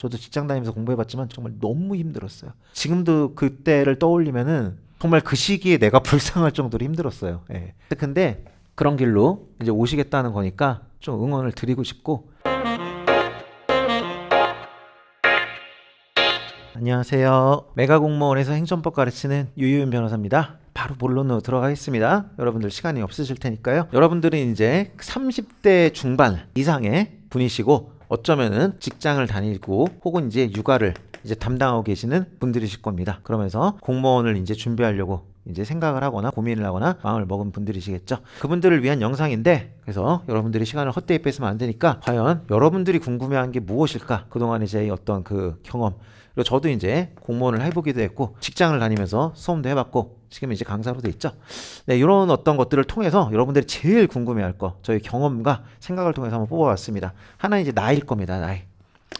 저도 직장 다니면서 공부해봤지만 정말 너무 힘들었어요. 지금도 그때를 떠올리면은 정말 그 시기에 내가 불쌍할 정도로 힘들었어요. 예. 근데 그런 길로 이제 오시겠다는 거니까 좀 응원을 드리고 싶고. 안녕하세요. 메가공무원에서 행정법 가르치는 유유윤 변호사입니다. 바로 본론으로 들어가겠습니다. 여러분들 시간이 없으실 테니까요. 여러분들은 이제 30대 중반 이상의 분이시고 어쩌면은 직장을 다니고 혹은 이제 육아를 이제 담당하고 계시는 분들이실 겁니다. 그러면서 공무원을 이제 준비하려고 이제 생각을 하거나 고민을 하거나 마음을 먹은 분들이시겠죠. 그분들을 위한 영상인데, 그래서 여러분들이 시간을 헛되이 뺏으면 안 되니까 과연 여러분들이 궁금해한 게 무엇일까? 그동안의 제 어떤 그 경험, 그리고 저도 이제 공무원을 해보기도 했고 직장을 다니면서 수험도 해봤고 지금 이제 강사로도 있죠. 네, 이런 어떤 것들을 통해서 여러분들이 제일 궁금해할 거, 저희 경험과 생각을 통해서 한번 뽑아봤습니다. 하나는 이제 나이일 겁니다.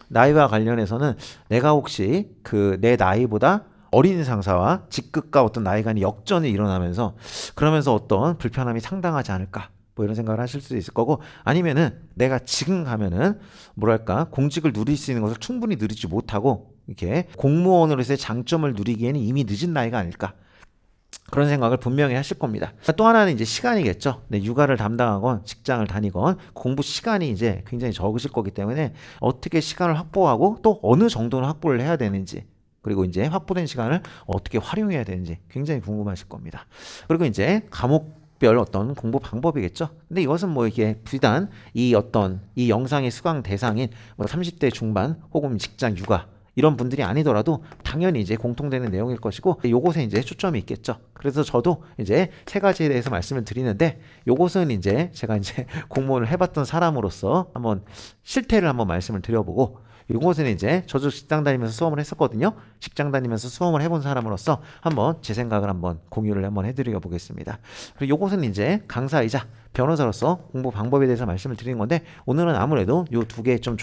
나이와 관련해서는 내가 혹시 그 내 나이보다 어린 상사와 직급과 어떤 나이 간의 역전이 일어나면서 그러면서 어떤 불편함이 상당하지 않을까, 뭐 이런 생각을 하실 수도 있을 거고, 아니면은 내가 지금 가면은 뭐랄까 공직을 누릴 수 있는 것을 충분히 누리지 못하고 이렇게 공무원으로서의 장점을 누리기에는 이미 늦은 나이가 아닐까, 그런 생각을 분명히 하실 겁니다. 또 하나는 이제 시간이겠죠. 네, 육아를 담당하건 직장을 다니건 공부 시간이 이제 굉장히 적으실 거기 때문에 어떻게 시간을 확보하고 또 어느 정도는 확보를 해야 되는지, 그리고 이제 확보된 시간을 어떻게 활용해야 되는지 굉장히 궁금하실 겁니다. 그리고 이제 과목별 어떤 공부 방법이겠죠. 근데 이것은 뭐 이게 비단 이 어떤 이 영상의 수강 대상인 뭐 30대 중반 혹은 직장 육아 이런 분들이 아니더라도 당연히 이제 공통되는 내용일 것이고, 요것에 이제 초점이 있겠죠. 그래서 저도 이제 세 가지에 대해서 말씀을 드리는데, 요것은 이제 제가 이제 공무원을 해봤던 사람으로서 한번 실태를 한번 말씀을 드려보고, 요것은 이제 저도 직장 다니면서 수험을 했었거든요. 직장 다니면서 수험을 해본 사람으로서 한번 제 생각을 한번 공유를 한번 해드려 보겠습니다. 그리고 요것은 이제 강사이자 변호사로서 공부 방법에 대해서 말씀을 드리는 건데, 오늘은 아무래도 요 두 개에 좀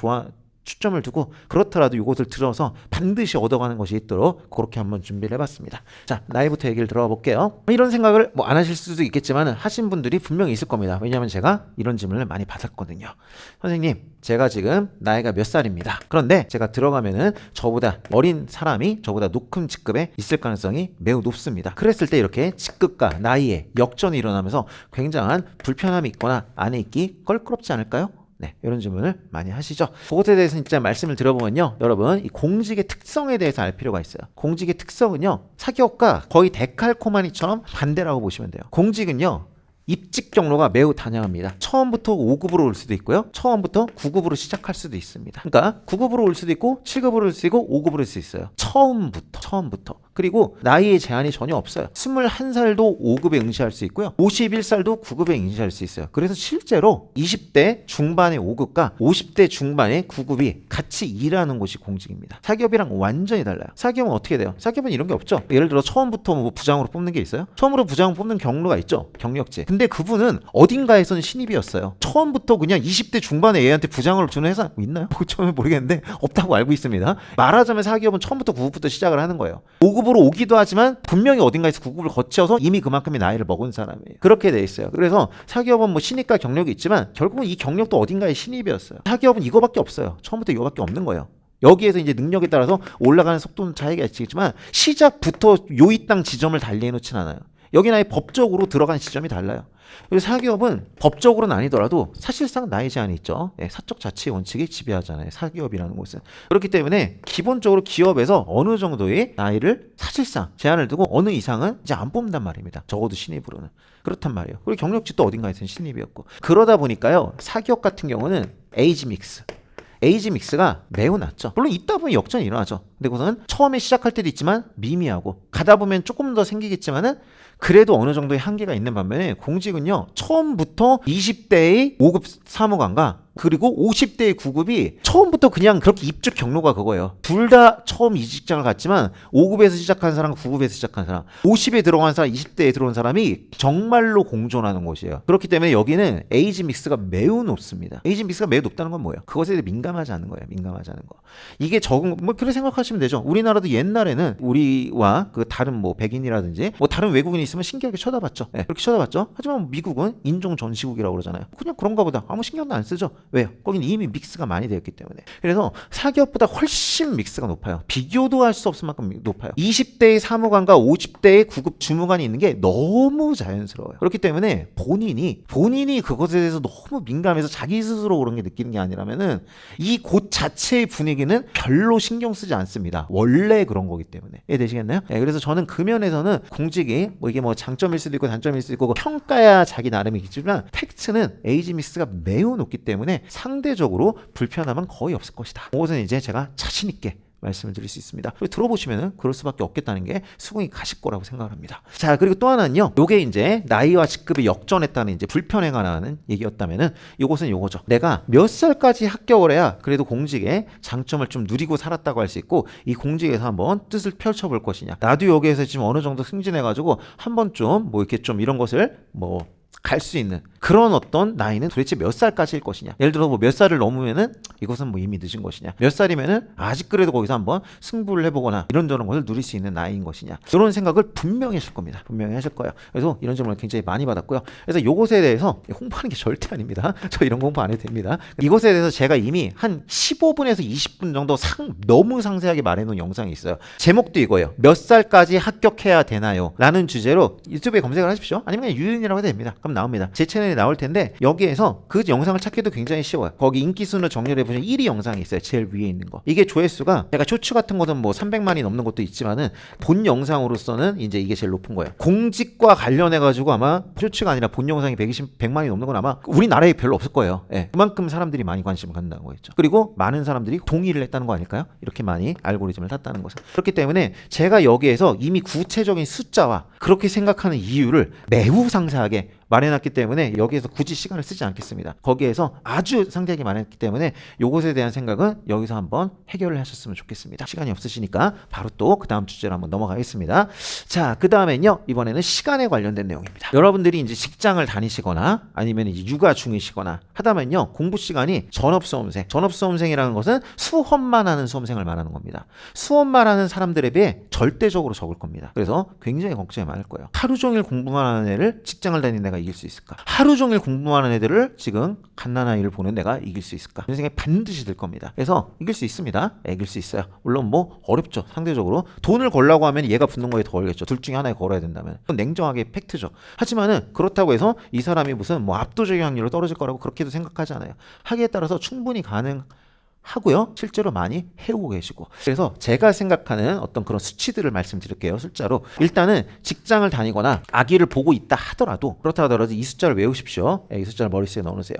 초점을 두고 그렇더라도 이것을 들어서 반드시 얻어가는 것이 있도록 그렇게 한번 준비를 해봤습니다. 자, 나이부터 얘기를 들어가 볼게요. 이런 생각을 뭐 안 하실 수도 있겠지만 하신 분들이 분명히 있을 겁니다. 왜냐하면 제가 이런 질문을 많이 받았거든요. 선생님, 제가 지금 나이가 몇 살입니다. 그런데 제가 들어가면은 저보다 어린 사람이 저보다 높은 직급에 있을 가능성이 매우 높습니다. 그랬을 때 이렇게 직급과 나이에 역전이 일어나면서 굉장한 불편함이 있거나 안에 있기 껄끄럽지 않을까요? 네, 이런 질문을 많이 하시죠. 그것에 대해서 진짜 말씀을 드려보면요, 여러분 이 공직의 특성에 대해서 알 필요가 있어요. 공직의 특성은요, 사기업과 거의 데칼코마니처럼 반대라고 보시면 돼요. 공직은요, 입직 경로가 매우 다양합니다. 처음부터 5급으로 올 수도 있고요, 처음부터 9급으로 시작할 수도 있습니다. 그러니까 9급으로 올 수도 있고 7급으로 올 수도 있고 5급으로 올 수 있어요. 처음부터. 그리고 나이에 제한이 전혀 없어요. 21살도 5급에 응시할 수 있고요, 51살도 9급에 응시할 수 있어요. 그래서 실제로 20대 중반의 5급과 50대 중반의 9급이 같이 일하는 곳이 공직입니다. 사기업이랑 완전히 달라요. 사기업은 어떻게 돼요? 사기업은 이런 게 없죠. 예를 들어 처음부터 뭐 부장으로 뽑는 게 있어요? 처음으로 부장을 뽑는 경로가 있죠. 경력직. 근데 그분은 어딘가에서는 신입이었어요. 처음부터 그냥 20대 중반에 얘한테 부장을 주는 회사 있나요? 처음에 모르겠는데 없다고 알고 있습니다. 말하자면 사기업은 처음부터 9급부터 시작을 하는 거예요. 5급으로 오기도 하지만 분명히 어딘가에서 9급을 거쳐서 이미 그만큼의 나이를 먹은 사람이에요. 그렇게 돼 있어요. 그래서 사기업은 뭐 신입과 경력이 있지만 결국은 이 경력도 어딘가에 신입이었어요. 사기업은 이거밖에 없어요. 처음부터 이거밖에 없는 거예요. 여기에서 이제 능력에 따라서 올라가는 속도는 차이가 있겠지만 시작부터 요 이 땅 지점을 달리해 놓진 않아요. 여기는 아예 법적으로 들어간 시점이 달라요. 그래서 사기업은 법적으로는 아니더라도 사실상 나이 제한이 있죠. 네, 사적 자치 원칙이 지배하잖아요, 사기업이라는 곳은. 그렇기 때문에 기본적으로 기업에서 어느 정도의 나이를 사실상 제한을 두고 어느 이상은 이제 안 뽑는단 말입니다. 적어도 신입으로는. 그렇단 말이에요. 그리고 경력직도 어딘가에서는 신입이었고. 그러다 보니까요, 사기업 같은 경우는 에이지 믹스가 매우 낮죠. 물론 있다 보면 역전이 일어나죠. 근데 그것은 처음에 시작할 때도 있지만 미미하고 가다 보면 조금 더 생기겠지만은 그래도 어느 정도의 한계가 있는 반면에 공직은요, 처음부터 20대의 5급 사무관과 그리고 50대의 9급이 처음부터 그냥 그렇게 입직 경로가 그거예요. 둘 다 처음 이 직장을 갔지만 5급에서 시작한 사람, 9급에서 시작한 사람, 50에 들어간 사람, 20대에 들어온 사람이 정말로 공존하는 곳이에요. 그렇기 때문에 여기는 에이지 믹스가 매우 높습니다. 에이지 믹스가 매우 높다는 건 뭐예요? 그것에 대해 민감하지 않은 거예요. 민감하지 않은 거. 이게 적은, 뭐 그렇게 생각하시면 되죠. 우리나라도 옛날에는 우리와 그 다른 뭐 백인이라든지 뭐 다른 외국인이 있으면 신기하게 쳐다봤죠. 네, 그렇게 쳐다봤죠. 하지만 미국은 인종 전시국이라고 그러잖아요. 그냥 그런가 보다. 아무 신경도 안 쓰죠. 왜요? 거기는 이미 믹스가 많이 되었기 때문에. 그래서 사기업보다 훨씬 믹스가 높아요. 비교도 할 수 없을 만큼 높아요. 20대의 사무관과 50대의 구급 주무관이 있는 게 너무 자연스러워요. 그렇기 때문에 본인이 그것에 대해서 너무 민감해서 자기 스스로 그런 게 느끼는 게 아니라면은 이 곳 자체의 분위기는 별로 신경 쓰지 않습니다. 원래 그런 거기 때문에. 이해되시겠나요? 네, 그래서 저는 그 면에서는 공직이 뭐 이게 뭐 장점일 수도 있고 단점일 수도 있고 평가야 자기 나름이겠지만 팩트는 에이지 믹스가 매우 높기 때문에 상대적으로 불편함은 거의 없을 것이다. 그것은 이제 제가 자신 있게 말씀을 드릴 수 있습니다. 그리고 들어보시면은 그럴 수밖에 없겠다는 게 수긍이 가실 거라고 생각을 합니다. 자, 그리고 또 하나는요. 요게 이제 나이와 직급이 역전했다는 이제 불편에 관한 얘기였다면은 요것은 요거죠. 내가 몇 살까지 합격을 해야 그래도 공직의 장점을 좀 누리고 살았다고 할 수 있고 이 공직에서 한번 뜻을 펼쳐볼 것이냐. 나도 여기에서 지금 어느 정도 승진해가지고 한번 좀 뭐 이렇게 좀 이런 것을 뭐 갈 수 있는 그런 어떤 나이는 도대체 몇 살까지일 것이냐. 예를 들어 뭐 몇 살을 넘으면은 이것은 뭐 이미 늦은 것이냐. 몇 살이면은 아직 그래도 거기서 한번 승부를 해보거나 이런저런 것을 누릴 수 있는 나이인 것이냐. 이런 생각을 분명히 하실 겁니다. 분명히 하실 거예요. 그래서 이런 질문을 굉장히 많이 받았고요. 그래서 이것에 대해서 홍보하는 게 절대 아닙니다. 저 이런 거 홍보 안 해도 됩니다. 이것에 대해서 제가 이미 한 15분에서 20분 정도 너무 상세하게 말해놓은 영상이 있어요. 제목도 이거예요. 몇 살까지 합격해야 되나요? 라는 주제로 유튜브에 검색을 하십시오. 아니면 그냥 유윤이라고 해도 됩니다. 그럼 나옵니다. 제 채널에 나올 텐데 여기에서 그 영상을 찾기도 굉장히 쉬워요. 거기 인기 순으로 정렬해 보시면 1위 영상이 있어요. 제일 위에 있는 거. 이게 조회수가 제가 쇼츠 같은 거는 뭐 300만이 넘는 것도 있지만은 본 영상으로서는 이제 이게 제일 높은 거예요. 공직과 관련해 가지고 아마 쇼츠가 아니라 본 영상이 100만이 넘는 건 아마 우리나라에 별로 없을 거예요. 예. 그만큼 사람들이 많이 관심을 갖는다는 거겠죠. 그리고 많은 사람들이 동의를 했다는 거 아닐까요? 이렇게 많이 알고리즘을 탔다는 것은. 그렇기 때문에 제가 여기에서 이미 구체적인 숫자와 그렇게 생각하는 이유를 매우 상세하게 마련했기 때문에 여기에서 굳이 시간을 쓰지 않겠습니다. 거기에서 아주 상세하게 마련했기 때문에 요것에 대한 생각은 여기서 한번 해결을 하셨으면 좋겠습니다. 시간이 없으시니까 바로 또 그 다음 주제로 한번 넘어가겠습니다. 자, 그 다음엔요. 이번에는 시간에 관련된 내용입니다. 여러분들이 이제 직장을 다니시거나 아니면 이제 육아 중이시거나 하다면요. 공부 시간이 전업수험생이라는 것은 수험만 하는 수험생을 말하는 겁니다. 수험만 하는 사람들에 비해 절대적으로 적을 겁니다. 그래서 굉장히 걱정이 많을 거예요. 하루 종일 공부만 하는 애를 직장을 다니는 내가 이길 수 있을까? 하루 종일 공부만 하는 애들을 지금 갓난아이를 보는 내가 이길 수 있을까? 이런 생각이 반드시 들 겁니다. 그래서 이길 수 있습니다. 이길 수 있어요. 물론 뭐 어렵죠. 상대적으로 돈을 벌려고 하면 얘가 붙는 거에 더 어렵겠죠. 둘 중에 하나에 걸어야 된다면 그건 냉정하게 팩트죠. 하지만은 그렇다고 해서 이 사람이 무슨 뭐 압도적인 확률로 떨어질 거라고 그렇게도 생각하지 않아요. 하기에 따라서 충분히 하고요. 실제로 많이 해오고 계시고. 그래서 제가 생각하는 어떤 그런 수치들을 말씀드릴게요. 숫자로. 일단은 직장을 다니거나 아기를 보고 있다 하더라도 그렇다 하더라도 이 숫자를 외우십시오. 이 숫자를 머릿속에 넣어놓으세요.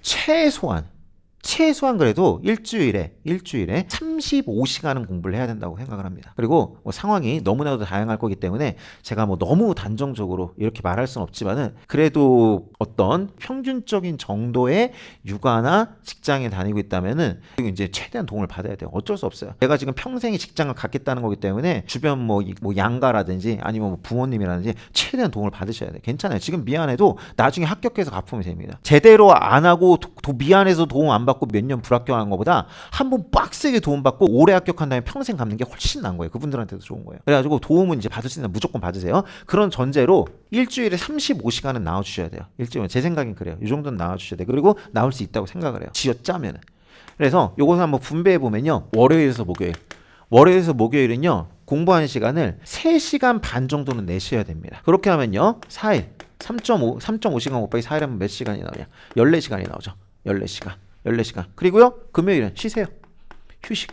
최소한 그래도 일주일에 35시간은 공부를 해야 된다고 생각을 합니다. 그리고 뭐 상황이 너무나도 다양할 거기 때문에 제가 뭐 너무 단정적으로 이렇게 말할 수는 없지만은 그래도 어떤 평균적인 정도의 육아나 직장에 다니고 있다면은 이제 최대한 도움을 받아야 돼요. 어쩔 수 없어요. 내가 지금 평생의 직장을 갖겠다는 거기 때문에 주변 뭐 양가라든지 아니면 뭐 부모님이라든지 최대한 도움을 받으셔야 돼요. 괜찮아요. 지금 미안해도 나중에 합격해서 갚으면 됩니다. 제대로 안 하고 미안해서 도움 안 받고 몇 년 불합격하는 것보다 한번 빡세게 도움 받고 오래 합격한 다음에 평생 갚는 게 훨씬 나은 거예요. 그분들한테도 좋은 거예요. 그래가지고 도움은 이제 받을 수 있는 무조건 받으세요. 그런 전제로 일주일에 35시간은 나와주셔야 돼요. 일주일에 제 생각엔 그래요. 이 정도는 나와주셔야 돼요. 그리고 나올 수 있다고 생각을 해요. 쥐어짜면은. 그래서 요것을 한번 분배해 보면요. 월요일에서 목요일은요. 공부하는 시간을 3시간 반 정도는 내셔야 됩니다. 그렇게 하면요. 4일 3.5시간 곱하기 4일 하면 몇 시간이 나오냐? 14시간이 나오죠. 14시간. 그리고요. 금요일은 쉬세요. 휴식.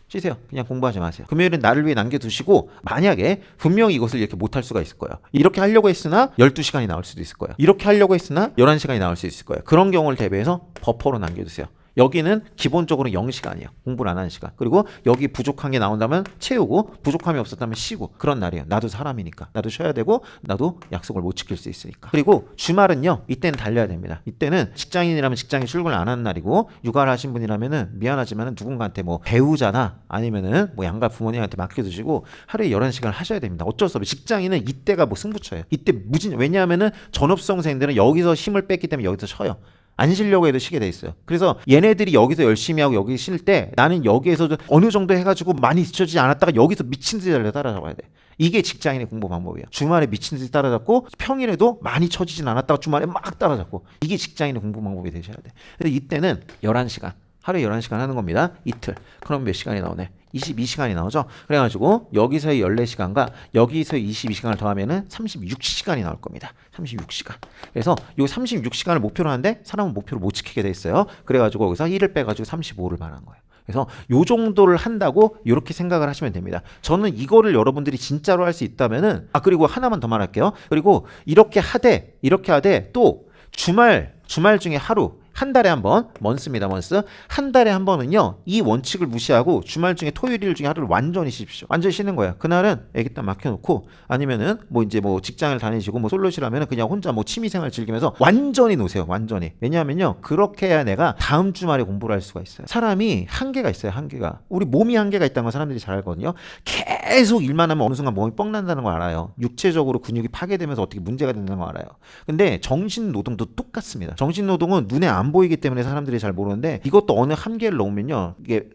쉬세요. 그냥 공부하지 마세요. 금요일은 나를 위해 남겨두시고 만약에 분명히 이것을 이렇게 못할 수가 있을 거예요. 이렇게 하려고 했으나 12시간이 나올 수도 있을 거예요. 이렇게 하려고 했으나 11시간이 나올 수 있을 거예요. 그런 경우를 대비해서 버퍼로 남겨두세요. 여기는 기본적으로 0시간이에요. 공부를 안 하는 시간. 그리고 여기 부족한 게 나온다면 채우고 부족함이 없었다면 쉬고 그런 날이에요. 나도 사람이니까. 나도 쉬어야 되고 나도 약속을 못 지킬 수 있으니까. 그리고 주말은요. 이때는 달려야 됩니다. 이때는 직장인이라면 직장에 출근을 안 하는 날이고 육아를 하신 분이라면은 미안하지만은 누군가한테 뭐 배우자나 아니면은 뭐 양가 부모님한테 맡겨두시고 하루에 11시간을 하셔야 됩니다. 어쩔 수 없어요. 직장인은 이때가 뭐 승부처예요. 이때 왜냐하면은 전업수험생들은 여기서 힘을 뺐기 때문에 여기서 쉬어요. 안 쉬려고 해도 쉬게 돼 있어요. 그래서 얘네들이 여기서 열심히 하고 여기 쉴 때 나는 여기에서 어느 정도 해가지고 많이 뒤처지지 않았다가 여기서 미친 듯이 달려 따라잡아야 돼. 이게 직장인의 공부 방법이에요. 주말에 미친 듯이 따라잡고 평일에도 많이 처지진 않았다가 주말에 막 따라잡고, 이게 직장인의 공부 방법이 되셔야 돼. 그래서 이때는 11시간, 하루에 11시간 하는 겁니다. 이틀. 그럼 몇 시간이 나오네? 22시간이 나오죠. 그래가지고 여기서의 14시간과 여기서의 22시간을 더하면은 36시간이 나올 겁니다. 36시간. 그래서 이 36시간을 목표로 하는데 사람은 목표를 못 지키게 돼 있어요. 그래가지고 여기서 1을 빼가지고 35를 말한 거예요. 그래서 요 정도를 한다고 이렇게 생각을 하시면 됩니다. 저는 이거를 여러분들이 진짜로 할 수 있다면은, 그리고 하나만 더 말할게요. 그리고 이렇게 하되 또 주말 중에 하루, 한 달에 한 번, 먼스입니다, 먼스. 한 달에 한 번은요, 이 원칙을 무시하고 주말 중에 토요일 일 중에 하루를 완전히 쉬십시오. 완전히 쉬는 거예요. 그날은 애기딸 맡겨놓고, 아니면은 이제 직장을 다니시고 솔로시라면은 그냥 혼자 취미생활 즐기면서 완전히 노세요. 완전히. 왜냐하면요, 그렇게 해야 내가 다음 주말에 공부를 할 수가 있어요. 사람이 한계가 있어요. 한계가. 우리 몸이 한계가 있다는 걸 사람들이 잘 알거든요. 계속 일만 하면 어느 순간 몸이 뻥 난다는 걸 알아요. 육체적으로 근육이 파괴되면서 어떻게 문제가 된다는 걸 알아요. 근데 정신 노동도 똑같습니다. 정신 노동은 눈에 안 보이기 때문에 사람들이 잘 모르는데, 이것도 어느 한계를 넘으면요, 이게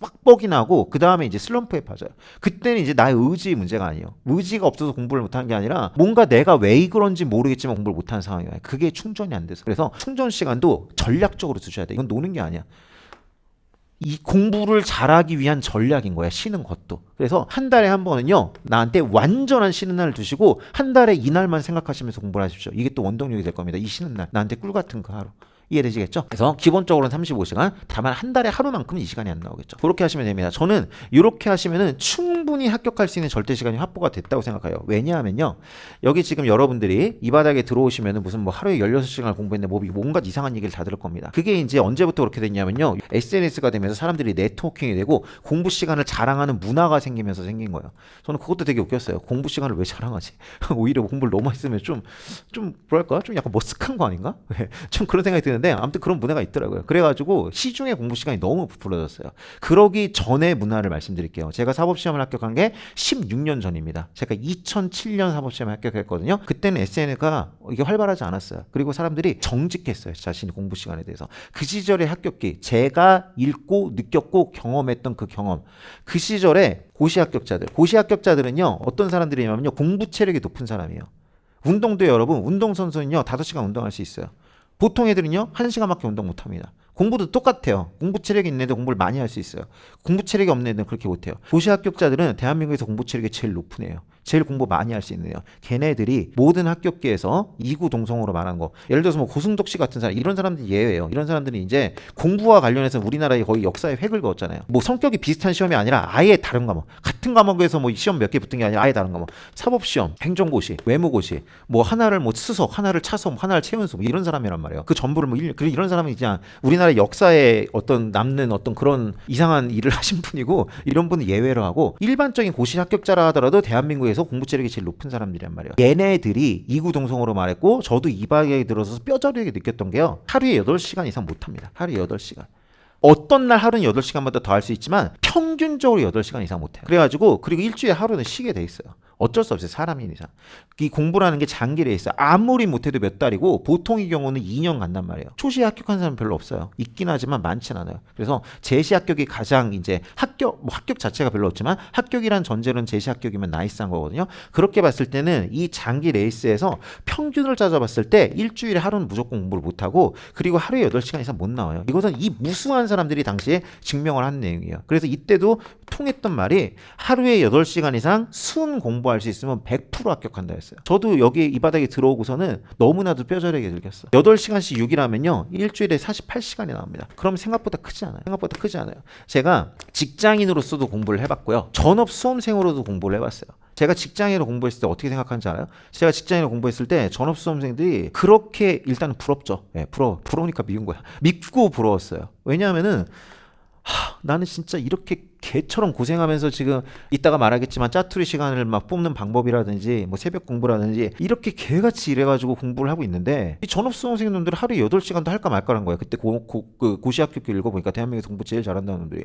빡뻑이 나고 그 다음에 이제 슬럼프에 빠져요. 그때는 이제 나의 의지 문제가 아니에요. 의지가 없어서 공부를 못하는 게 아니라 뭔가 내가 왜 그런지 모르겠지만 공부를 못하는 상황이에요. 그게 충전이 안 돼서. 그래서 충전 시간도 전략적으로 두셔야 돼. 이건 노는 게 아니야. 이 공부를 잘하기 위한 전략인 거야, 쉬는 것도. 그래서 한 달에 한 번은요, 나한테 완전한 쉬는 날을 두시고 한 달에 이날만 생각하시면서 공부를 하십시오. 이게 또 원동력이 될 겁니다. 이 쉬는 날, 나한테 꿀 같은 그 하루. 이해되시겠죠? 그래서 기본적으로는 35시간, 다만 한 달에 하루만큼은 이 시간이 안 나오겠죠. 그렇게 하시면 됩니다. 저는 이렇게 하시면은 충분히 합격할 수 있는 절대 시간이 확보가 됐다고 생각해요. 왜냐하면요, 여기 지금 여러분들이 이 바닥에 들어오시면은 무슨 하루에 16시간을 공부했는데 뭔가 이상한 얘기를 다 들을 겁니다. 그게 이제 언제부터 그렇게 됐냐면요, SNS가 되면서 사람들이 네트워킹이 되고 공부 시간을 자랑하는 문화가 생기면서 생긴 거예요. 저는 그것도 되게 웃겼어요. 공부 시간을 왜 자랑하지? 오히려 공부를 너무 했으면 좀 뭐랄까? 좀 약간 머쓱한 거 아닌가? 좀 그런 생각이 드는데, 아무튼 그런 문화가 있더라고요. 그래가지고 시중에 공부 시간이 너무 부풀어졌어요. 그러기 전에 문화를 말씀드릴게요. 제가 사법시험을 합격한 게 16년 전입니다. 제가 2007년 사법시험에 합격했거든요. 그때는 SNS가 이게 활발하지 않았어요. 그리고 사람들이 정직했어요. 자신이 공부 시간에 대해서. 그 시절의 합격기, 제가 읽고 느꼈고 경험했던 그 경험, 그 시절에 고시 합격자들은요, 어떤 사람들이냐면요, 공부 체력이 높은 사람이에요. 운동도 여러분, 운동선수는요 5시간 운동할 수 있어요. 보통 애들은요 1시간밖에 운동 못합니다. 공부도 똑같아요. 공부 체력이 있는 애들 공부를 많이 할 수 있어요. 공부 체력이 없는 애들은 그렇게 못해요. 고시 합격자들은 대한민국에서 공부 체력이 제일 높은 애예요. 제일 공부 많이 할 수 있는 애요. 걔네들이 모든 합격기에서 이구동성으로 말한 거, 예를 들어서 고승덕 씨 같은 사람, 이런 사람들이 예외예요. 이런 사람들이 이제 공부와 관련해서 우리나라에 거의 역사에 획을 그었잖아요. 성격이 비슷한 시험이 아니라 아예 다른 과목, 같은 과목에서 시험 몇 개 붙은 게 아니라 아예 다른 과목, 사법시험, 행정고시, 외무고시, 하나를 수석, 하나를 차석, 하나를 채운수, 이런 사람이란 말이에요. 그 전부를 이런 사람이 그냥 우리나라 역사에 남는 그런 이상한 일을 하신 분이고, 이런 분은 예외로 하고, 일반적인 고시 합격자라 하더라도 대한민국에서 공부 체력이 제일 높은 사람들이란 말이에요. 얘네들이 이구동성으로 말했고, 저도 이 바닥에 들어서 뼈저리게 느꼈던 게요, 하루에 8시간 이상 못합니다. 하루에 8시간. 어떤 날 하루는 8시간마다 더 할 수 있지만 평균적으로 8시간 이상 못해요. 그리고 일주일에 하루는 쉬게 돼 있어요. 어쩔 수 없어요. 사람인 이상. 이 공부라는 게 장기 레이스. 아무리 못해도 몇 달이고, 보통의 경우는 2년 간단 말이에요. 초시에 합격한 사람 별로 없어요. 있긴 하지만 많진 않아요. 그래서 제시 합격이 가장 이제 합격 자체가 별로 없지만 합격이란 전제로는 제시 합격이면 나이스한 거거든요. 그렇게 봤을 때는 이 장기 레이스에서 평균을 찾아봤을 때 일주일에 하루는 무조건 공부를 못하고, 그리고 하루에 8시간 이상 못 나와요. 이것은 이 무수한 사람들이 당시에 증명을 한 내용이에요. 그래서 이때도 통했던 말이, 하루에 8시간 이상 순 공부할 수 있으면 100% 합격한다 했어요. 저도 여기 이 바닥에 들어오고서는 너무나도 뼈저리게 느꼈어요. 8시간씩 6이라면요 일주일에 48시간이 나옵니다. 그럼 생각보다 크지 않아요. 제가 직장인으로서도 공부를 해봤고요, 전업 수험생으로도 공부를 해봤어요. 제가 직장인으로 공부했을 때 어떻게 생각하는지 알아요? 제가 직장인으로 공부했을 때 전업 수험생들이 그렇게 일단은 부럽죠. 부러우니까 미운 거야. 믿고 부러웠어요. 왜냐하면은 나는 진짜 이렇게 개처럼 고생하면서 지금 이따가 말하겠지만 짜투리 시간을 막 뽑는 방법이라든지 뭐 새벽 공부라든지 이렇게 개같이 일해가지고 공부를 하고 있는데 이 전업수험생님들 하루에 8시간도 할까 말까란 거예요. 그때 그 고시학교 읽어보니까 대한민국에서 공부 제일 잘한다는 놈들이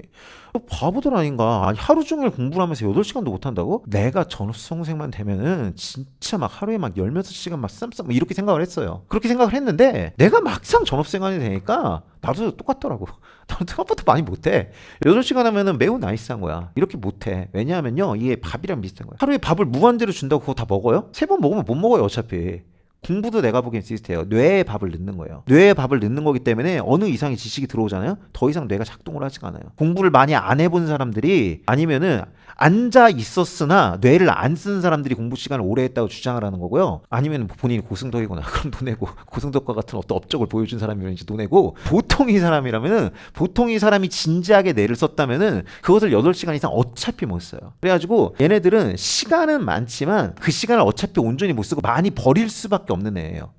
바보들 아닌가. 아니, 하루 종일 공부를 하면서 8시간도 못한다고? 내가 전업수험생만 되면은 진짜 막 하루에 막 16시간 막 쌈쌈 이렇게 생각을 했어요. 그렇게 생각을 했는데 내가 막상 전업생활이 되니까 나도 똑같더라고. 나도 생각보다 많이 못해. 8시간 하면은 매우 나이스한 거야. 이렇게 못해. 왜냐하면요, 이게 밥이랑 비슷한 거야. 하루에 밥을 무한대로 준다고 그거 다 먹어요? 3번 먹으면 못 먹어요, 어차피. 공부도 내가 보기엔 비슷해요. 뇌에 밥을 넣는 거예요. 뇌에 밥을 넣는 거기 때문에 어느 이상의 지식이 들어오잖아요. 더 이상 뇌가 작동을 하지가 않아요. 공부를 많이 안 해본 사람들이 아니면은 앉아 있었으나 뇌를 안 쓴 사람들이 공부 시간을 오래 했다고 주장을 하는 거고요. 아니면 본인이 고승덕이거나 그럼 노내고 고승덕과 같은 어떤 업적을 보여준 사람이면 이제 노내고 보통 이 사람이라면은 보통 이 사람이 진지하게 뇌를 썼다면은 그것을 8시간 이상 어차피 못 써요. 그래가지고 얘네들은 시간은 많지만 그 시간을 어차피 온전히 못 쓰고 많이 버릴 수밖에 없는 애예요.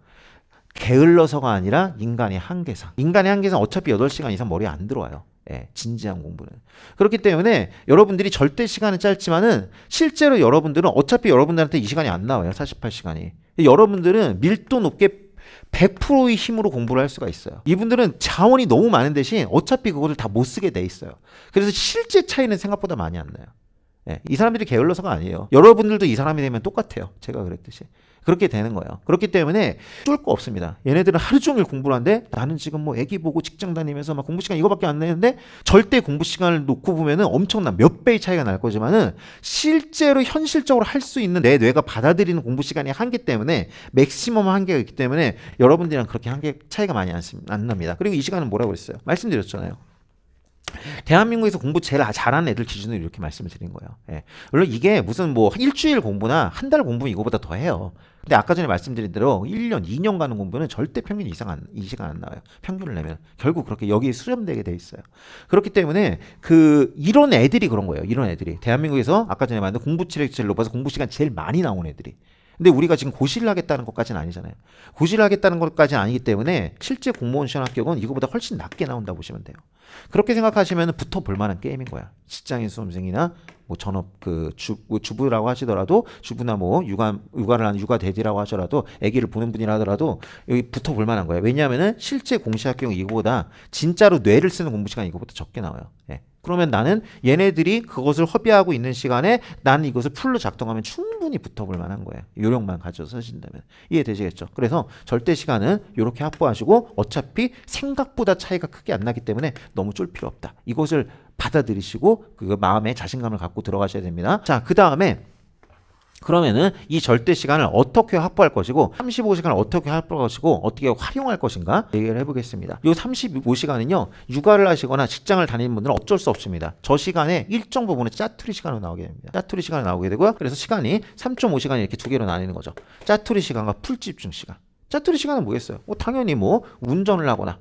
게을러서가 아니라 인간의 한계상. 인간의 한계상 어차피 8시간 이상 머리에 안 들어와요. 예, 진지한 공부는. 그렇기 때문에 여러분들이 절대 시간은 짧지만은 실제로 여러분들은 어차피 여러분들한테 이 시간이 안 나와요. 48시간이. 여러분들은 밀도 높게 100%의 힘으로 공부를 할 수가 있어요. 이분들은 자원이 너무 많은 대신 어차피 그거를 다 못 쓰게 돼 있어요. 그래서 실제 차이는 생각보다 많이 안 나요. 예, 이 사람들이 게을러서가 아니에요. 여러분들도 이 사람이 되면 똑같아요. 제가 그랬듯이. 그렇게 되는 거예요. 그렇기 때문에 뚫 거 없습니다. 얘네들은 하루 종일 공부를 하는데 나는 지금 뭐 애기 보고 직장 다니면서 막 공부 시간 이거밖에 안 내는데 절대 공부 시간을 놓고 보면은 엄청난 몇 배의 차이가 날 거지만은 실제로 현실적으로 할 수 있는 내 뇌가 받아들이는 공부 시간이 한계 때문에 맥시멈 한계가 있기 때문에 여러분들이랑 그렇게 한계 차이가 많이 안 납니다. 그리고 이 시간은 뭐라고 했어요? 말씀드렸잖아요. 대한민국에서 공부 제일 잘하는 애들 기준으로 이렇게 말씀을 드린 거예요. 예. 물론 이게 무슨 뭐 일주일 공부나 한 달 공부 이거보다 더 해요. 근데 아까 전에 말씀드린 대로 1년, 2년 가는 공부는 절대 평균 이상 이 시간 안 나와요. 평균을 내면 결국 그렇게 여기에 수렴되게 돼 있어요. 그렇기 때문에 이런 애들이 그런 거예요. 이런 애들이 대한민국에서 아까 전에 말한 공부 체력이 제일 높아서 공부 시간 제일 많이 나오는 애들이. 근데 우리가 지금 고시를 하겠다는 것까지는 아니잖아요. 고시를 하겠다는 것까지는 아니기 때문에 실제 공무원 시험 합격은 이거보다 훨씬 낮게 나온다고 보시면 돼요. 그렇게 생각하시면 붙어볼 만한 게임인 거야. 직장인 수험생이나 뭐 전업 주부라고 하시더라도 주부나 뭐 육아를 하는 육아 대디라고 하더라도 아기를 보는 분이라 하더라도 여기 붙어볼 만한 거예요. 왜냐하면은 실제 공시 합격은 이거보다 진짜로 뇌를 쓰는 공부 시간이 이거보다 적게 나와요. 예. 그러면 나는 얘네들이 그것을 허비하고 있는 시간에 나는 이것을 풀로 작동하면 충분히 붙어볼 만한 거예요. 요령만 가져서 쓰신다면. 이해되시겠죠? 그래서 절대 시간은 이렇게 확보하시고 어차피 생각보다 차이가 크게 안 나기 때문에 너무 쫄 필요 없다. 이것을 받아들이시고 그 마음에 자신감을 갖고 들어가셔야 됩니다. 자, 그 다음에 그러면은 이 절대 시간을 어떻게 확보할 것이고 35시간을 어떻게 확보할 것이고 어떻게 활용할 것인가 얘기를 해보겠습니다. 이 35시간은요 육아를 하시거나 직장을 다니는 분들은 어쩔 수 없습니다. 저 시간에 일정 부분은 짜투리 시간으로 나오게 됩니다. 짜투리 시간이 나오게 되고요. 그래서 시간이 3.5시간이 이렇게 두 개로 나뉘는 거죠. 짜투리 시간과 풀집중 시간. 짜투리 시간은 뭐겠어요? 당연히 뭐 운전을 하거나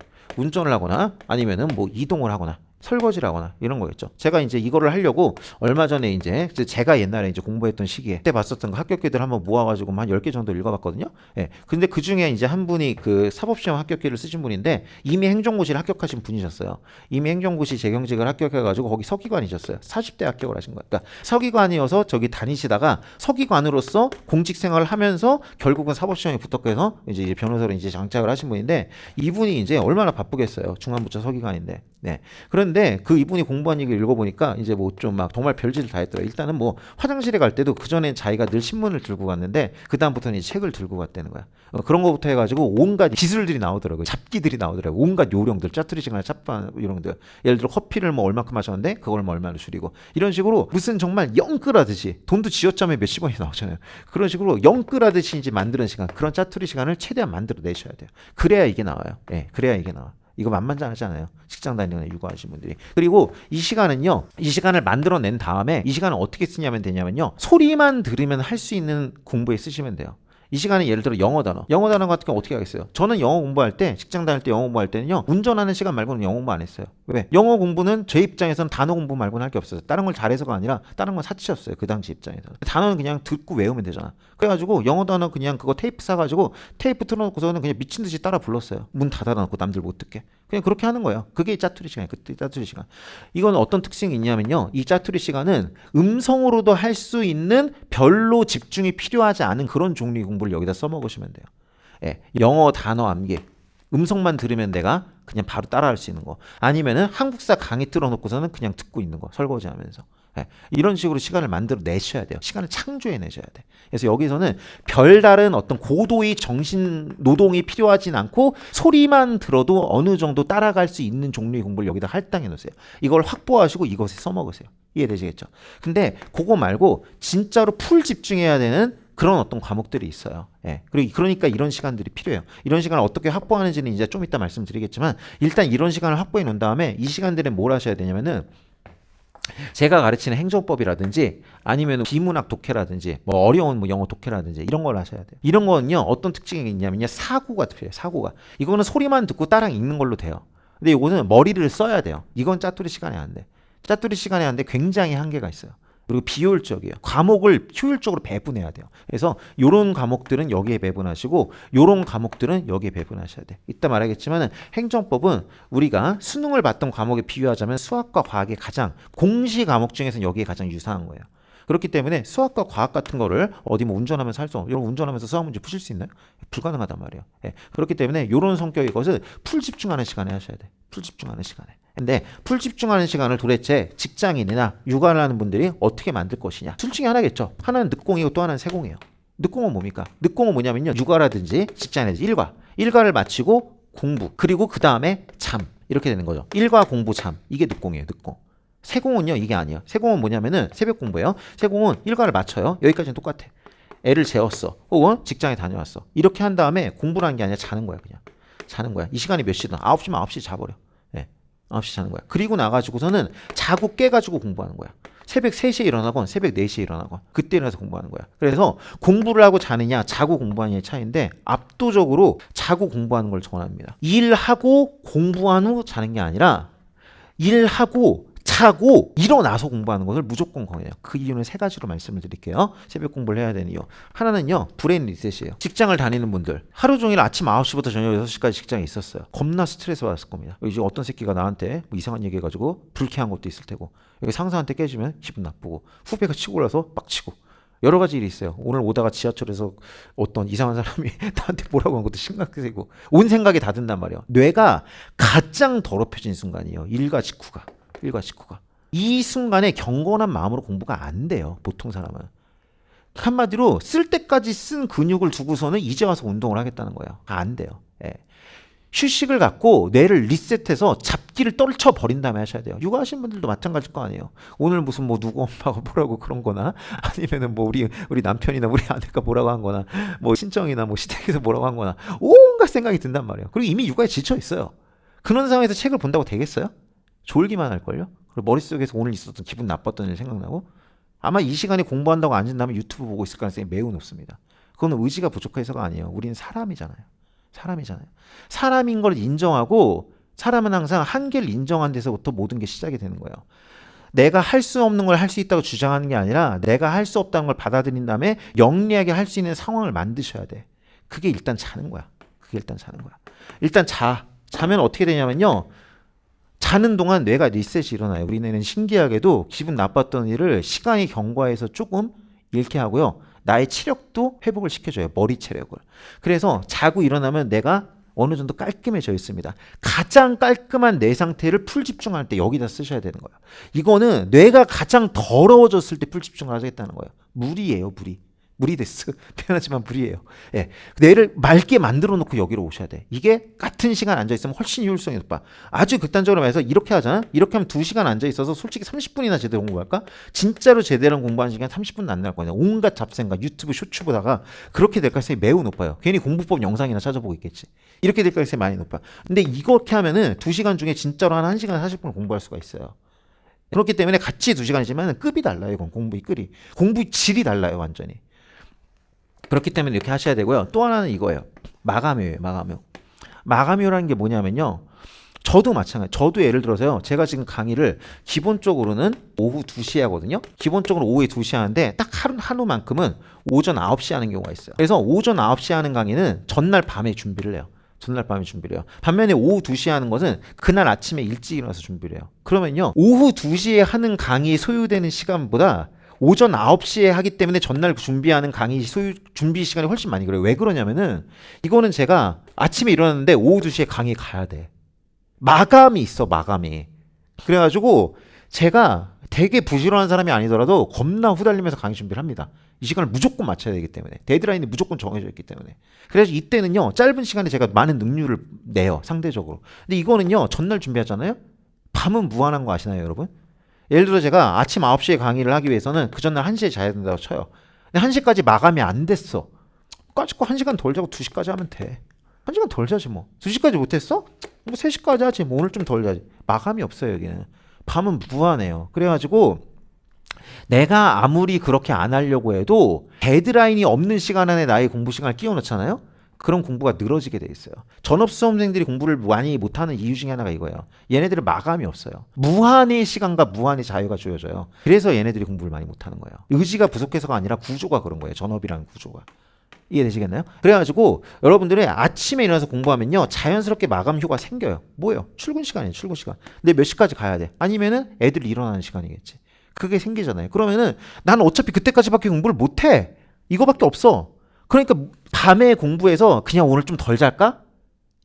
아니면은 뭐 이동을 하거나 설거지를 하거나 이런 거겠죠. 제가 이제 이거를 하려고 얼마 전에 이제 제가 옛날에 이제 공부했던 시기에 그때 봤었던 거 합격기들 한번 모아가지고 한 10개 정도 읽어봤거든요. 예. 근데 그 중에 이제 한 분이 그 사법시험 합격기를 쓰신 분인데 이미 행정고시를 합격하신 분이셨어요. 이미 행정고시 재경직을 합격해가지고 거기 서기관이셨어요. 40대 합격을 하신 거예요. 그러니까 서기관이어서 저기 다니시다가 서기관으로서 공직 생활을 하면서 결국은 사법시험에 붙었고 해서 이제 변호사로 이제 장착을 하신 분인데 이분이 이제 얼마나 바쁘겠어요. 중간부처 서기관인데. 네. 그런데 그 이분이 공부한 얘기를 읽어보니까 이제 뭐 좀 막 정말 별짓을 다 했더라고요. 일단은 뭐 화장실에 갈 때도 그전엔 자기가 늘 신문을 들고 갔는데 그다음부터는 이제 책을 들고 갔다는 거야. 그런 거부터 해가지고 온갖 기술들이 나오더라고요. 잡기들이 나오더라고요. 온갖 요령들, 짜투리 시간에 잡한 요령들. 예를 들어 커피를 뭐 얼마큼 마셨는데 그걸 뭐 얼마로 줄이고 이런 식으로 무슨 정말 영끌하듯이 돈도 지어짜면 몇십 원이 나오잖아요. 그런 식으로 영끌하듯이 이제 만드는 시간, 그런 짜투리 시간을 최대한 만들어 내셔야 돼요. 그래야 이게 나와요. 예, 그래야 이게 나와. 이거 만만찮잖아요. 직장 다니는 육아하시는 분들이. 그리고 이 시간은요. 이 시간을 만들어낸 다음에 이 시간을 어떻게 쓰냐면 되냐면요. 소리만 들으면 할 수 있는 공부에 쓰시면 돼요. 이 시간에 예를 들어 영어 단어 같은 경우 어떻게 하겠어요? 저는 영어 공부할 때 직장 다닐 때 영어 공부할 때는요 운전하는 시간 말고는 영어 공부 안 했어요. 왜? 영어 공부는 제 입장에서는 단어 공부 말고는 할 게 없어요. 다른 걸 잘해서가 아니라 다른 건 사치였어요. 그 당시 입장에서 단어는 그냥 듣고 외우면 되잖아. 그래가지고 영어 단어 그냥 그거 테이프 사가지고 테이프 틀어놓고서는 그냥 미친 듯이 따라 불렀어요. 문 닫아놓고 남들 못 듣게. 그냥 그렇게 하는 거예요. 그게 짜투리 시간이에요. 그때 짜투리 시간. 이건 어떤 특징이 있냐면요. 이 짜투리 시간은 음성으로도 할 수 있는 별로 집중이 필요하지 않은 그런 종류의 공부를 여기다 써먹으시면 돼요. 예, 영어 단어 암기. 음성만 들으면 내가 그냥 바로 따라할 수 있는 거. 아니면은 한국사 강의 틀어놓고서는 그냥 듣고 있는 거. 설거지하면서. 예, 이런 식으로 시간을 만들어 내셔야 돼요. 시간을 창조해 내셔야 돼. 그래서 여기서는 별다른 어떤 고도의 정신 노동이 필요하진 않고 소리만 들어도 어느 정도 따라갈 수 있는 종류의 공부를 여기다 할당해 놓으세요. 이걸 확보하시고 이것에 써먹으세요. 이해되시겠죠? 근데 그거 말고 진짜로 풀 집중해야 되는 그런 어떤 과목들이 있어요. 예. 그러니까 이런 시간들이 필요해요. 이런 시간을 어떻게 확보하는지는 이제 좀 이따 말씀드리겠지만 일단 이런 시간을 확보해 놓은 다음에 이 시간들은 뭘 하셔야 되냐면은 제가 가르치는 행정법이라든지 아니면 비문학 독해라든지 뭐 어려운 뭐 영어 독해라든지 이런 걸 하셔야 돼요. 이런 거는요 어떤 특징이 있냐면요 사고가 필요해요. 사고가. 이거는 소리만 듣고 따라 읽는 걸로 돼요. 근데 이거는 머리를 써야 돼요. 이건 짜투리 시간에 안 돼. 짜투리 시간에 안 돼. 굉장히 한계가 있어요. 그리고 비효율적이에요. 과목을 효율적으로 배분해야 돼요. 그래서 요런 과목들은 여기에 배분하시고 요런 과목들은 여기에 배분하셔야 돼. 이따 말하겠지만 행정법은 우리가 수능을 봤던 과목에 비유하자면 수학과 과학의 가장 공시 과목 중에서 여기에 가장 유사한 거예요. 그렇기 때문에 수학과 과학 같은 거를 어디 뭐 운전하면서 할 수 없어요. 여러분 운전하면서 수학 문제 푸실 수 있나요? 불가능하단 말이에요. 예. 그렇기 때문에 요런 성격의 것을 풀 집중하는 시간에 하셔야 돼. 풀 집중하는 시간에. 근데 풀 집중하는 시간을 도대체 직장인이나 육아를 하는 분들이 어떻게 만들 것이냐. 둘 중에 하나겠죠. 하나는 늦공이고 또 하나는 세공이에요. 늦공은 뭡니까? 늦공은 뭐냐면요. 육아라든지 직장이라든지 일과를 마치고 공부 그리고 그 다음에 잠 이렇게 되는 거죠. 일과 공부 잠 이게 늦공이에요. 늦공. 세공은요 이게 아니에요. 세공은 뭐냐면은 새벽 공부예요. 세공은 일과를 마쳐요. 여기까지는 똑같아. 애를 재웠어. 혹은 직장에 다녀왔어. 이렇게 한 다음에 공부라는 게 아니라 자는 거야 그냥. 자는 거야. 이 시간이 몇 시든 9시면 9시 자버려. 9시 자는 거야. 그리고 나가지고서는 자고 깨가지고 공부하는 거야. 새벽 3시에 일어나건 새벽 4시에 일어나건 그때 일어나서 공부하는 거야. 그래서 공부를 하고 자느냐 자고 공부하느냐의 차이인데 압도적으로 자고 공부하는 걸 권합니다. 일하고 공부한 후 자는 게 아니라 일하고 자고 일어나서 공부하는 것을 무조건 권해요. 그 이유는 세 가지로 말씀을 드릴게요. 새벽 공부를 해야 되는 이유. 하나는요. 브레인 리셋이에요. 직장을 다니는 분들. 하루 종일 아침 9시부터 저녁 6시까지 직장에 있었어요. 겁나 스트레스 받았을 겁니다. 이제 어떤 새끼가 나한테 뭐 이상한 얘기 해가지고 불쾌한 것도 있을 테고 여기 상사한테 깨지면 기분 나쁘고 후배가 치고 올라서 빡치고 여러 가지 일이 있어요. 오늘 오다가 지하철에서 어떤 이상한 사람이 나한테 뭐라고 한 것도 심각해지고 온 생각이 다 든단 말이에요. 뇌가 가장 더럽혀진 순간이에요. 일과 직후가. 이 순간에 경건한 마음으로 공부가 안 돼요. 보통 사람은. 한마디로 쓸 때까지 쓴 근육을 두고서는 이제 와서 운동을 하겠다는 거예요. 안 돼요. 예. 휴식을 갖고 뇌를 리셋해서 잡기를 떨쳐버린 다음에 하셔야 돼요. 육아하시는 분들도 마찬가지일 거 아니에요. 오늘 무슨 뭐 누구 엄마가 뭐라고 그런 거나 아니면은 뭐 우리 남편이나 우리 아내가 뭐라고 한 거나 뭐 친정이나 뭐 시댁에서 뭐라고 한 거나 온갖 생각이 든단 말이에요. 그리고 이미 육아에 지쳐 있어요. 그런 상황에서 책을 본다고 되겠어요? 졸기만 할걸요? 그리고 머릿속에서 오늘 있었던 기분 나빴던 일 생각나고 아마 이 시간에 공부한다고 앉은 다음에 유튜브 보고 있을 가능성이 매우 높습니다. 그건 의지가 부족해서가 아니에요. 우리는 사람이잖아요. 사람인 걸 인정하고 사람은 항상 한계를 인정한 데서부터 모든 게 시작이 되는 거예요. 내가 할 수 없는 걸 할 수 있다고 주장하는 게 아니라 내가 할 수 없다는 걸 받아들인 다음에 영리하게 할 수 있는 상황을 만드셔야 돼. 그게 일단 자는 거야. 일단 자면 어떻게 되냐면요. 자는 동안 뇌가 리셋이 일어나요. 우리 뇌는 신기하게도 기분 나빴던 일을 시간이 경과해서 조금 잃게 하고요. 나의 체력도 회복을 시켜줘요. 머리 체력을. 그래서 자고 일어나면 내가 어느 정도 깔끔해져 있습니다. 가장 깔끔한 뇌 상태를 풀 집중할 때 여기다 쓰셔야 되는 거예요. 이거는 뇌가 가장 더러워졌을 때 풀 집중을 하겠다는 거예요. 무리예요. 무리 데스. 표현하지만 무리예요. 예. 뇌를 맑게 만들어 놓고 여기로 오셔야 돼. 이게 같은 시간 앉아 있으면 훨씬 효율성이 높아. 아주 극단적으로 말해서 이렇게 하잖아. 이렇게 하면 2시간 앉아 있어서 솔직히 30분이나 제대로 공부할까? 진짜로 제대로 공부하는 시간 30분은 안 날 거냐. 온갖 잡생각, 유튜브 쇼츠 보다가 그렇게 될 가능성이 매우 높아요. 괜히 공부법 영상이나 찾아보고 있겠지. 이렇게 될 가능성이 많이 높아. 근데 이렇게 하면은 2시간 중에 진짜로 한 1시간 40분을 공부할 수가 있어요. 그렇기 때문에 같이 2시간이지만 급이 달라요. 이건 공부의 질이 달라요. 완전히. 그렇기 때문에 이렇게 하셔야 되고요. 또 하나는 이거예요. 마감효예요. 마감효라는 게 뭐냐면요. 저도 마찬가지. 저도 예를 들어서요. 제가 지금 강의를 기본적으로는 오후 2시에 하거든요. 기본적으로 오후에 2시에 하는데 딱 하루만큼은 오전 9시에 하는 경우가 있어요. 그래서 오전 9시에 하는 강의는 전날 밤에 준비를 해요. 전날 밤에 준비를 해요. 반면에 오후 2시에 하는 것은 그날 아침에 일찍 일어나서 준비를 해요. 그러면요, 오후 2시에 하는 강의 소요되는 시간보다 오전 9시에 하기 때문에 전날 준비하는 강의 준비 시간이 훨씬 많이 그래요. 왜 그러냐면은 이거는 제가 아침에 일어났는데 오후 2시에 강의 가야 돼. 마감이 있어, 마감이. 그래가지고 제가 되게 부지런한 사람이 아니더라도 겁나 후달리면서 강의 준비를 합니다. 이 시간을 무조건 맞춰야 되기 때문에, 데드라인이 무조건 정해져 있기 때문에. 그래서 이때는요, 짧은 시간에 제가 많은 능률을 내요, 상대적으로. 근데 이거는요, 전날 준비하잖아요. 밤은 무한한 거 아시나요, 여러분? 예를 들어 제가 아침 9시에 강의를 하기 위해서는 그 전날 1시에 자야 된다고 쳐요. 근데 1시까지 마감이 안 됐어. 까짓거 1시간 덜 자고 2시까지 하면 돼. 1시간 덜 자지 뭐. 2시까지 못했어? 뭐 3시까지 하지. 뭐 오늘 좀 덜 자지. 마감이 없어요, 여기는. 밤은 무한해요. 그래가지고 내가 아무리 그렇게 안 하려고 해도 데드라인이 없는 시간 안에 나의 공부 시간을 끼워 넣잖아요. 그런 공부가 늘어지게 돼 있어요. 전업 수험생들이 공부를 많이 못하는 이유 중에 하나가 이거예요. 얘네들은 마감이 없어요. 무한의 시간과 무한의 자유가 주어져요. 그래서 얘네들이 공부를 많이 못하는 거예요. 의지가 부족해서가 아니라 구조가 그런 거예요. 전업이라는 구조가. 이해되시겠나요? 그래가지고 여러분들이 아침에 일어나서 공부하면요, 자연스럽게 마감 효과가 생겨요. 뭐예요? 출근 시간이에요, 출근 시간. 근데 몇 시까지 가야 돼? 아니면은 애들이 일어나는 시간이겠지. 그게 생기잖아요. 그러면은 나는 어차피 그때까지밖에 공부를 못해. 이거밖에 없어. 그러니까 밤에 공부해서 그냥 오늘 좀 덜 잘까?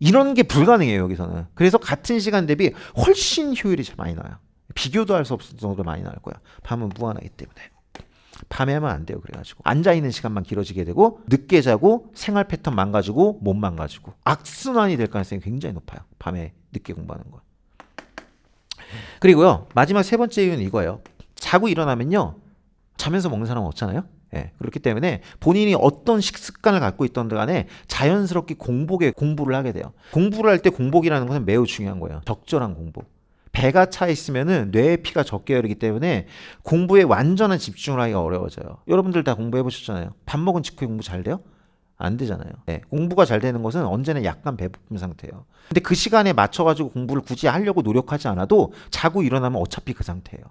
이런 게 불가능해요, 여기서는. 그래서 같은 시간 대비 훨씬 효율이 많이 나요. 비교도 할 수 없을 정도로 많이 나올 거야. 밤은 무한하기 때문에. 밤에 하면 안 돼요. 그래가지고 앉아있는 시간만 길어지게 되고, 늦게 자고 생활 패턴 망가지고 몸 망가지고 악순환이 될 가능성이 굉장히 높아요. 밤에 늦게 공부하는 거. 그리고요, 마지막 세 번째 이유는 이거예요. 자고 일어나면요, 자면서 먹는 사람은 없잖아요. 예, 그렇기 때문에 본인이 어떤 식습관을 갖고 있던 간에 자연스럽게 공부를 하게 돼요. 공부를 할 때 공복이라는 것은 매우 중요한 거예요. 적절한 공복. 배가 차 있으면은 뇌에 피가 적게 흐르기 때문에 공부에 완전한 집중을 하기가 어려워져요. 여러분들 다 공부해 보셨잖아요. 밥 먹은 직후에 공부 잘 돼요? 안 되잖아요. 네, 공부가 잘 되는 것은 언제나 약간 배고픈 상태예요. 근데 그 시간에 맞춰가지고 공부를 굳이 하려고 노력하지 않아도 자고 일어나면 어차피 그 상태예요.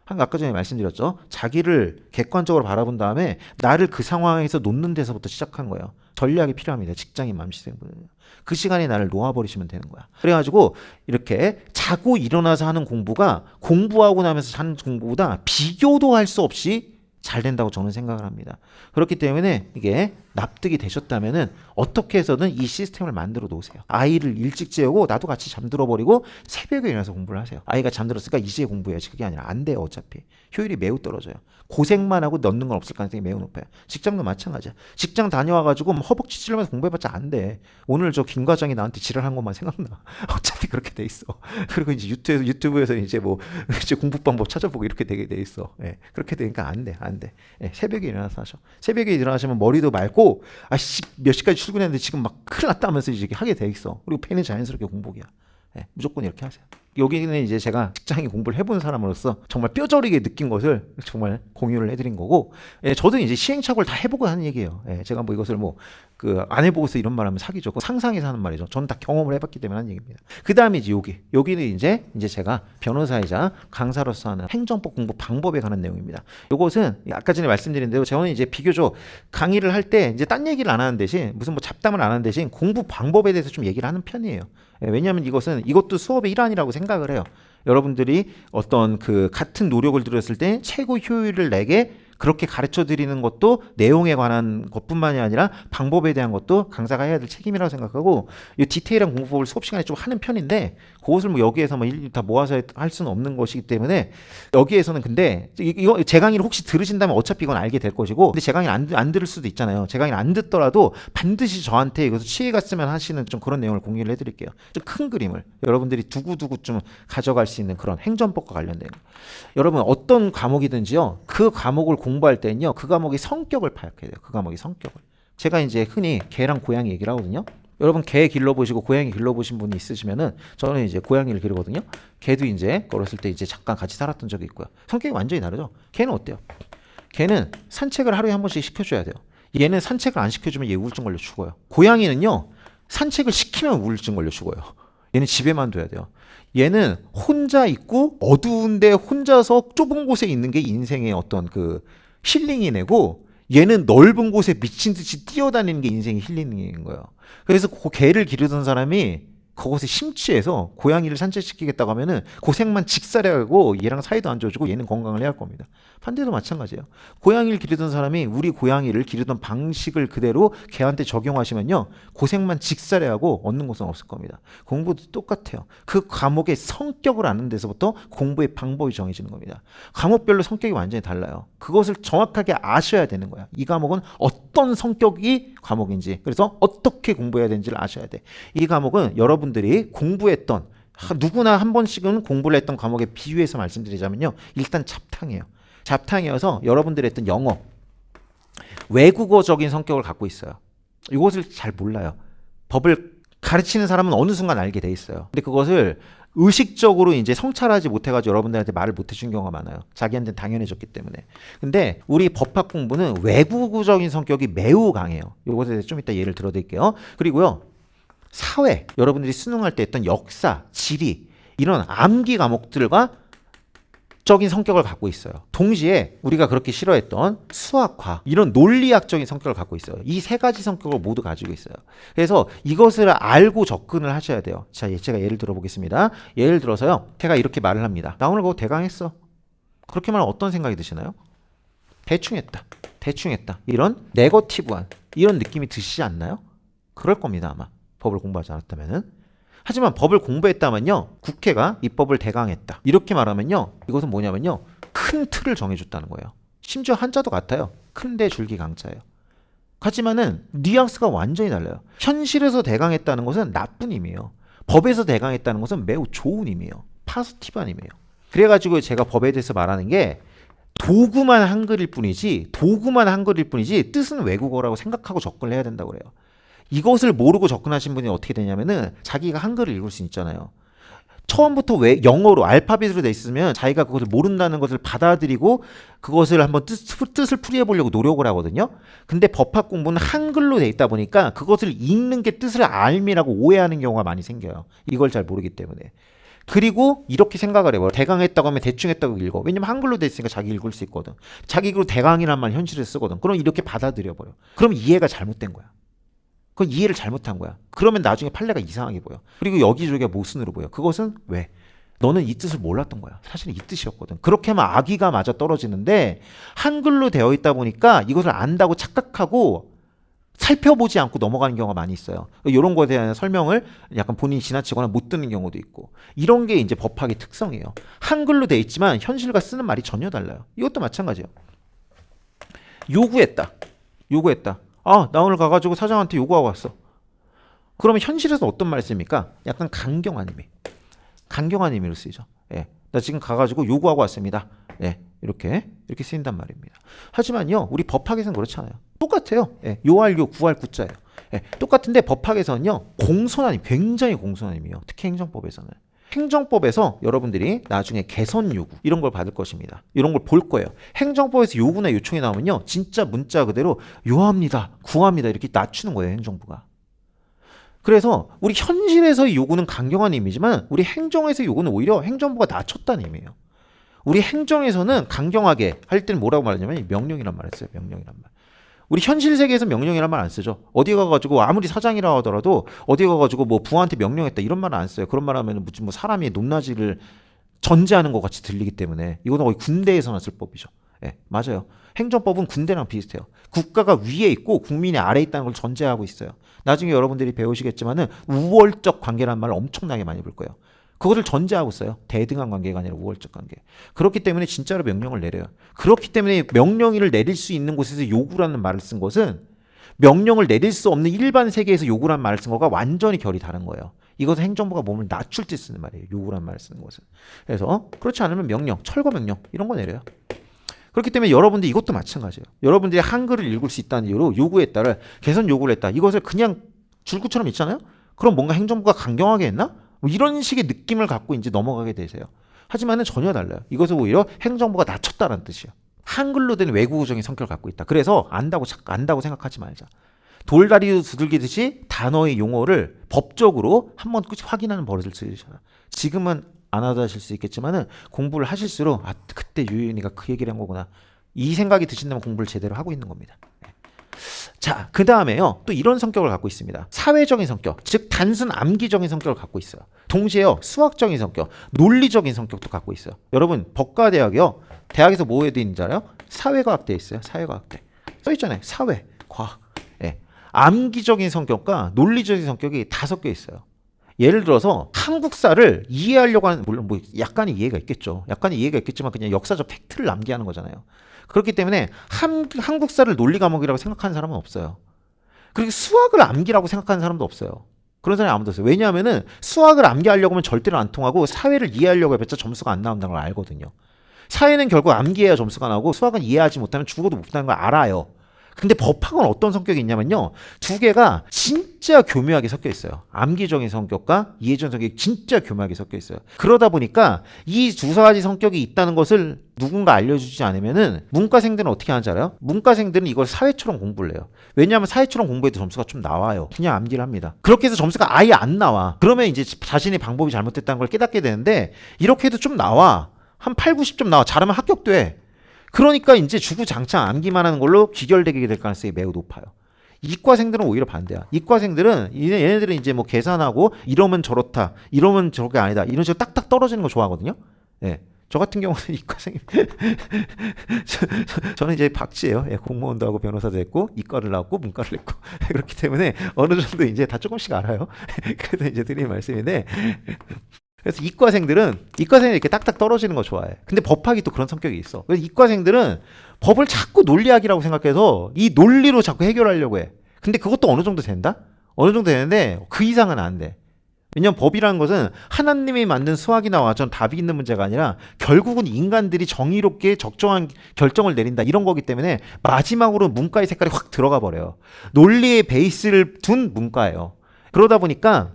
아까 전에 말씀드렸죠. 자기를 객관적으로 바라본 다음에 나를 그 상황에서 놓는 데서부터 시작한 거예요. 전략이 필요합니다. 직장인 맘시생분은요. 그 시간에 나를 놓아버리시면 되는 거야. 그래가지고 이렇게 자고 일어나서 하는 공부가 공부하고 나면서 하는 공부보다 비교도 할 수 없이 잘 된다고 저는 생각을 합니다. 그렇기 때문에 이게 납득이 되셨다면은 어떻게 해서든 이 시스템을 만들어 놓으세요. 아이를 일찍 재우고 나도 같이 잠들어 버리고 새벽에 일어나서 공부를 하세요. 아이가 잠들었으니까 이제 공부해야지. 그게 아니라 안 돼요. 어차피 효율이 매우 떨어져요. 고생만 하고 넣는 건 없을 가능성이 매우 높아요. 직장도 마찬가지야. 직장 다녀와가지고 허벅지 찌르면서 공부해봤자 안 돼. 오늘 저 김 과장이 나한테 지랄한 것만 생각나. 어차피 그렇게 돼 있어. 그리고 이제 유튜브에서 이제 뭐 이제 공부 방법 찾아보고 이렇게 되게 돼 있어. 예, 그렇게 되니까 안 돼, 안 돼. 예, 새벽에 일어나서 하셔. 새벽에 일어나시면 머리도 맑고 아씨 몇 시까지 출근했는데 지금 막 큰일 났다 하면서 이제 하게 돼 있어. 그리고 펜은 자연스럽게 공복이야. 예, 무조건 이렇게 하세요. 여기는 이제 제가 직장에 공부를 해본 사람으로서 정말 뼈저리게 느낀 것을 정말 공유를 해드린 거고, 예, 저도 이제 시행착오를 다 해보고 하는 얘기예요. 예, 제가 뭐 이것을 뭐 그 안 해보고서 이런 말하면 사기죠. 상상해서 하는 말이죠. 저는 다 경험을 해봤기 때문에 하는 얘기입니다. 그 다음에 이제 여기는 이제 제가 변호사이자 강사로서 하는 행정법 공부 방법에 관한 내용입니다. 이것은 아까 전에 말씀드린 대로 저는 이제 비교적 강의를 할 때 이제 딴 얘기를 안 하는 대신 무슨 뭐 잡담을 안 하는 대신 공부 방법에 대해서 좀 얘기를 하는 편이에요. 예, 왜냐하면 이것도 수업의 일환이라고 생각을 해요. 여러분들이 어떤 그 같은 노력을 들였을 때 최고 효율을 내게 그렇게 가르쳐 드리는 것도 내용에 관한 것뿐만이 아니라 방법에 대한 것도 강사가 해야 될 책임이라고 생각하고, 이 디테일한 공부법을 수업 시간에 좀 하는 편인데 그것을 뭐 여기에서 뭐 일일이 다 모아서 할 수는 없는 것이기 때문에 여기에서는, 근데 이거 제 강의를 혹시 들으신다면 어차피 이건 알게 될 것이고, 근데 제 강의를 안 들을 수도 있잖아요. 제 강의를 안 듣더라도 반드시 저한테 이것을 취해갔으면 하시는 좀 그런 내용을 공유를 해드릴게요. 좀 큰 그림을 여러분들이 두고두고 좀 가져갈 수 있는 그런 행정법과 관련된 거. 여러분 어떤 과목이든지요, 그 과목을 공부할 때는요, 그 과목의 성격을 파악해야 돼요. 그 과목의 성격을. 제가 이제 흔히 개랑 고양이 얘기를 하거든요. 여러분 개 길러보시고 고양이 길러보신 분이 있으시면은, 저는 이제 고양이를 기르거든요. 개도 이제 어렸을 때 이제 잠깐 같이 살았던 적이 있고요. 성격이 완전히 다르죠. 개는 어때요? 개는 산책을 하루에 한 번씩 시켜줘야 돼요. 얘는 산책을 안 시켜주면 얘 우울증 걸려 죽어요. 고양이는요, 산책을 시키면 우울증 걸려 죽어요. 얘는 집에만 둬야 돼요. 얘는 혼자 있고 어두운데 혼자서 좁은 곳에 있는 게 인생의 어떤 그 힐링이 내고, 얘는 넓은 곳에 미친 듯이 뛰어다니는 게 인생의 힐링인 거예요. 그래서 그 개를 기르던 사람이 그것에 심취해서 고양이를 산책시키겠다고 하면은 고생만 직살해가고 얘랑 사이도 안 좋아지고 얘는 건강을 해야 할 겁니다. 반대도 마찬가지예요. 고양이를 기르던 사람이 우리 고양이를 기르던 방식을 그대로 개한테 적용하시면요, 고생만 직살해하고 얻는 것은 없을 겁니다. 공부도 똑같아요. 그 과목의 성격을 아는 데서부터 공부의 방법이 정해지는 겁니다. 과목별로 성격이 완전히 달라요. 그것을 정확하게 아셔야 되는 거야. 이 과목은 어떤 성격이 과목인지, 그래서 어떻게 공부해야 되는지를 아셔야 돼. 이 과목은 여러분들이 공부했던, 누구나 한 번씩은 공부를 했던 과목에 비유해서 말씀드리자면요, 일단 잡탕이에요. 잡탕이어서 여러분들이 했던 영어, 외국어적인 성격을 갖고 있어요. 이것을 잘 몰라요. 법을 가르치는 사람은 어느 순간 알게 돼 있어요. 근데 그것을 의식적으로 이제 성찰하지 못해가지고 여러분들한테 말을 못 해준 경우가 많아요. 자기한테는 당연해졌기 때문에. 근데 우리 법학 공부는 외국어적인 성격이 매우 강해요. 이것에 대해서 좀 이따 예를 들어드릴게요. 그리고요, 사회, 여러분들이 수능할 때 했던 역사, 지리, 이런 암기 과목들과 적인 성격을 갖고 있어요. 동시에 우리가 그렇게 싫어했던 수학과, 이런 논리학적인 성격을 갖고 있어요. 이 세 가지 성격을 모두 가지고 있어요. 그래서 이것을 알고 접근을 하셔야 돼요. 자, 제가 예를 들어 보겠습니다. 예를 들어서요, 제가 이렇게 말을 합니다. 나 오늘 그거 대강했어. 그렇게 말하면 어떤 생각이 드시나요? 대충 했다. 이런 네거티브한, 이런 느낌이 드시지 않나요? 그럴 겁니다, 아마. 법을 공부하지 않았다면은. 하지만 법을 공부했다면요, 국회가 이 법을 대강했다, 이렇게 말하면요, 이것은 뭐냐면요, 큰 틀을 정해줬다는 거예요. 심지어 한자도 같아요. 큰데 줄기 강자예요. 하지만은 뉘앙스가 완전히 달라요. 현실에서 대강했다는 것은 나쁜 의미예요. 법에서 대강했다는 것은 매우 좋은 의미예요. 파지티브한 의미예요. 그래가지고 제가 법에 대해서 말하는 게 도구만 한글일 뿐이지 뜻은 외국어라고 생각하고 접근을 해야 된다고 그래요. 이것을 모르고 접근하신 분이 어떻게 되냐면은 자기가 한글을 읽을 수 있잖아요. 처음부터 왜 영어로 알파벳으로 돼 있으면 자기가 그것을 모른다는 것을 받아들이고 그것을 한번 뜻을 풀이해 보려고 노력을 하거든요. 근데 법학 공부는 한글로 돼 있다 보니까 그것을 읽는 게 뜻을 알미라고 오해하는 경우가 많이 생겨요. 이걸 잘 모르기 때문에. 그리고 이렇게 생각을 해봐요. 대강했다고 하면 대충 했다고 읽어. 왜냐면 한글로 돼 있으니까 자기 읽을 수 있거든. 자기 그 대강이란 말 현실에 쓰거든. 그럼 이렇게 받아들여 버려. 그럼 이해가 잘못된 거야. 그건 이해를 잘못한 거야. 그러면 나중에 판례가 이상하게 보여. 그리고 여기저기가 모순으로 보여. 그것은 왜? 너는 이 뜻을 몰랐던 거야. 사실은 이 뜻이었거든. 그렇게 하면 악의가 맞아 떨어지는데 한글로 되어 있다 보니까 이것을 안다고 착각하고 살펴보지 않고 넘어가는 경우가 많이 있어요. 이런 거에 대한 설명을 약간 본인이 지나치거나 못 듣는 경우도 있고. 이런 게 이제 법학의 특성이에요. 한글로 되어 있지만 현실과 쓰는 말이 전혀 달라요. 이것도 마찬가지예요. 요구했다. 아, 나 오늘 가가지고 사장한테 요구하고 왔어. 그러면 현실에서 어떤 말을 씁니까? 약간 강경한 의미로 쓰이죠. 예, 나 지금 가가지고 요구하고 왔습니다. 예, 이렇게 쓰인단 말입니다. 하지만요, 우리 법학에서는 그렇지 않아요. 똑같아요. 예, 요할 구할 구자예요. 예, 똑같은데 법학에서는요, 굉장히 공손한 의미예요. 특히 행정법에서는. 행정법에서 여러분들이 나중에 개선 요구 이런 걸 받을 것입니다. 이런 걸 볼 거예요. 행정법에서 요구나 요청이 나오면요, 진짜 문자 그대로 요합니다, 구합니다 이렇게 낮추는 거예요, 행정부가. 그래서 우리 현실에서의 요구는 강경한 의미지만 우리 행정에서의 요구는 오히려 행정부가 낮췄다는 의미예요. 우리 행정에서는 강경하게 할 때는 뭐라고 말하냐면 명령이란 말을 써요. 명령이란 말. 우리 현실 세계에서 명령이란 말 안 쓰죠. 어디 가가지고 아무리 사장이라 하더라도 어디 가가지고 뭐 부하한테 명령했다 이런 말 안 써요. 그런 말 하면 무슨 뭐 사람이 높낮이를 전제하는 것 같이 들리기 때문에 이거는 거의 군대에서나 쓸 법이죠. 예, 맞아요. 행정법은 군대랑 비슷해요. 국가가 위에 있고 국민이 아래에 있다는 걸 전제하고 있어요. 나중에 여러분들이 배우시겠지만은 우월적 관계라는 말을 엄청나게 많이 볼 거예요. 그거를 전제하고 있어요. 대등한 관계가 아니라 우월적 관계. 그렇기 때문에 진짜로 명령을 내려요. 그렇기 때문에 명령을 내릴 수 있는 곳에서 요구라는 말을 쓴 것은 명령을 내릴 수 없는 일반 세계에서 요구라는 말을 쓴 것과 완전히 결이 다른 거예요. 이것은 행정부가 몸을 낮출 때 쓰는 말이에요. 요구라는 말을 쓰는 것은. 그래서 그렇지 않으면 명령, 철거 명령 이런 거 내려요. 그렇기 때문에 여러분들 이것도 마찬가지예요. 여러분들이 한글을 읽을 수 있다는 이유로 요구했다를 개선 요구를 했다. 이것을 그냥 줄구처럼 있잖아요. 그럼 뭔가 행정부가 강경하게 했나? 뭐 이런 식의 느낌을 갖고 이제 넘어가게 되세요. 하지만은 전혀 달라요. 이것은 오히려 행정부가 낮췄다는 뜻이에요. 한글로 된 외국어적인 성격을 갖고 있다. 그래서 안다고 생각하지 말자. 돌다리 두들기듯이 단어의 용어를 법적으로 한번 확인하는 버릇을 들이셔라. 지금은 안 하실 수 있겠지만은 공부를 하실수록 아, 그때 유윤이가 그 얘기를 한 거구나. 이 생각이 드신다면 공부를 제대로 하고 있는 겁니다. 자, 그 다음에요. 또 이런 성격을 갖고 있습니다. 사회적인 성격, 즉 단순 암기적인 성격을 갖고 있어요. 동시에요. 수학적인 성격, 논리적인 성격도 갖고 있어요. 여러분, 법과대학이요. 대학에서 뭐 해야 되는지 알아요? 사회과학대 있어요. 사회과학대. 써 있잖아요. 사회, 과학. 예. 암기적인 성격과 논리적인 성격이 다 섞여 있어요. 예를 들어서 한국사를 이해하려고 하는, 물론 뭐 약간의 이해가 있겠죠. 약간의 이해가 있겠지만 그냥 역사적 팩트를 암기하는 거잖아요. 그렇기 때문에 한국사를 논리 과목이라고 생각하는 사람은 없어요. 그리고 수학을 암기라고 생각하는 사람도 없어요. 그런 사람이 아무도 없어요. 왜냐하면은 수학을 암기하려고 하면 절대로 안 통하고 사회를 이해하려고 해봤자 점수가 안 나온다는 걸 알거든요. 사회는 결국 암기해야 점수가 나오고 수학은 이해하지 못하면 죽어도 못하는 걸 알아요. 근데 법학은 어떤 성격이 있냐면요. 두 개가 진짜 교묘하게 섞여 있어요. 암기적인 성격과 이해적인 성격이 진짜 교묘하게 섞여 있어요. 그러다 보니까 이 두 가지 성격이 있다는 것을 누군가 알려주지 않으면은 문과생들은 어떻게 하는지 알아요? 문과생들은 이걸 사회처럼 공부를 해요. 왜냐하면 사회처럼 공부해도 점수가 좀 나와요. 그냥 암기를 합니다. 그렇게 해서 점수가 아예 안 나와. 그러면 이제 자신의 방법이 잘못됐다는 걸 깨닫게 되는데 이렇게 해도 좀 나와. 한 8, 90점 나와. 잘하면 합격돼. 그러니까 이제 주구장창 암기만 하는 걸로 귀결되게 될 가능성이 매우 높아요. 이과생들은 오히려 반대야. 이과생들은 얘네들은 이제 뭐 계산하고 이러면 저렇다, 이러면 저게 아니다, 이런 식으로 딱딱 떨어지는 거 좋아하거든요. 예. 저 같은 경우는 이과생이 저는 이제 박쥐예요. 예, 공무원도 하고 변호사도 했고 이과를 나왔고 문과를 했고 그렇기 때문에 어느 정도 이제 다 조금씩 알아요. 그래서 이제 드리는 말씀인데. 그래서 이과생들은 이렇게 딱딱 떨어지는 거 좋아해. 근데 법학이 또 그런 성격이 있어. 그래서 이과생들은 법을 자꾸 논리학이라고 생각해서 이 논리로 자꾸 해결하려고 해. 근데 그것도 어느 정도 된다? 어느 정도 되는데 그 이상은 안 돼. 왜냐면 법이라는 것은 하나님이 만든 수학이나 와전 답이 있는 문제가 아니라 결국은 인간들이 정의롭게 적정한 결정을 내린다 이런 거기 때문에 마지막으로 문과의 색깔이 확 들어가 버려요. 논리의 베이스를 둔 문과예요. 그러다 보니까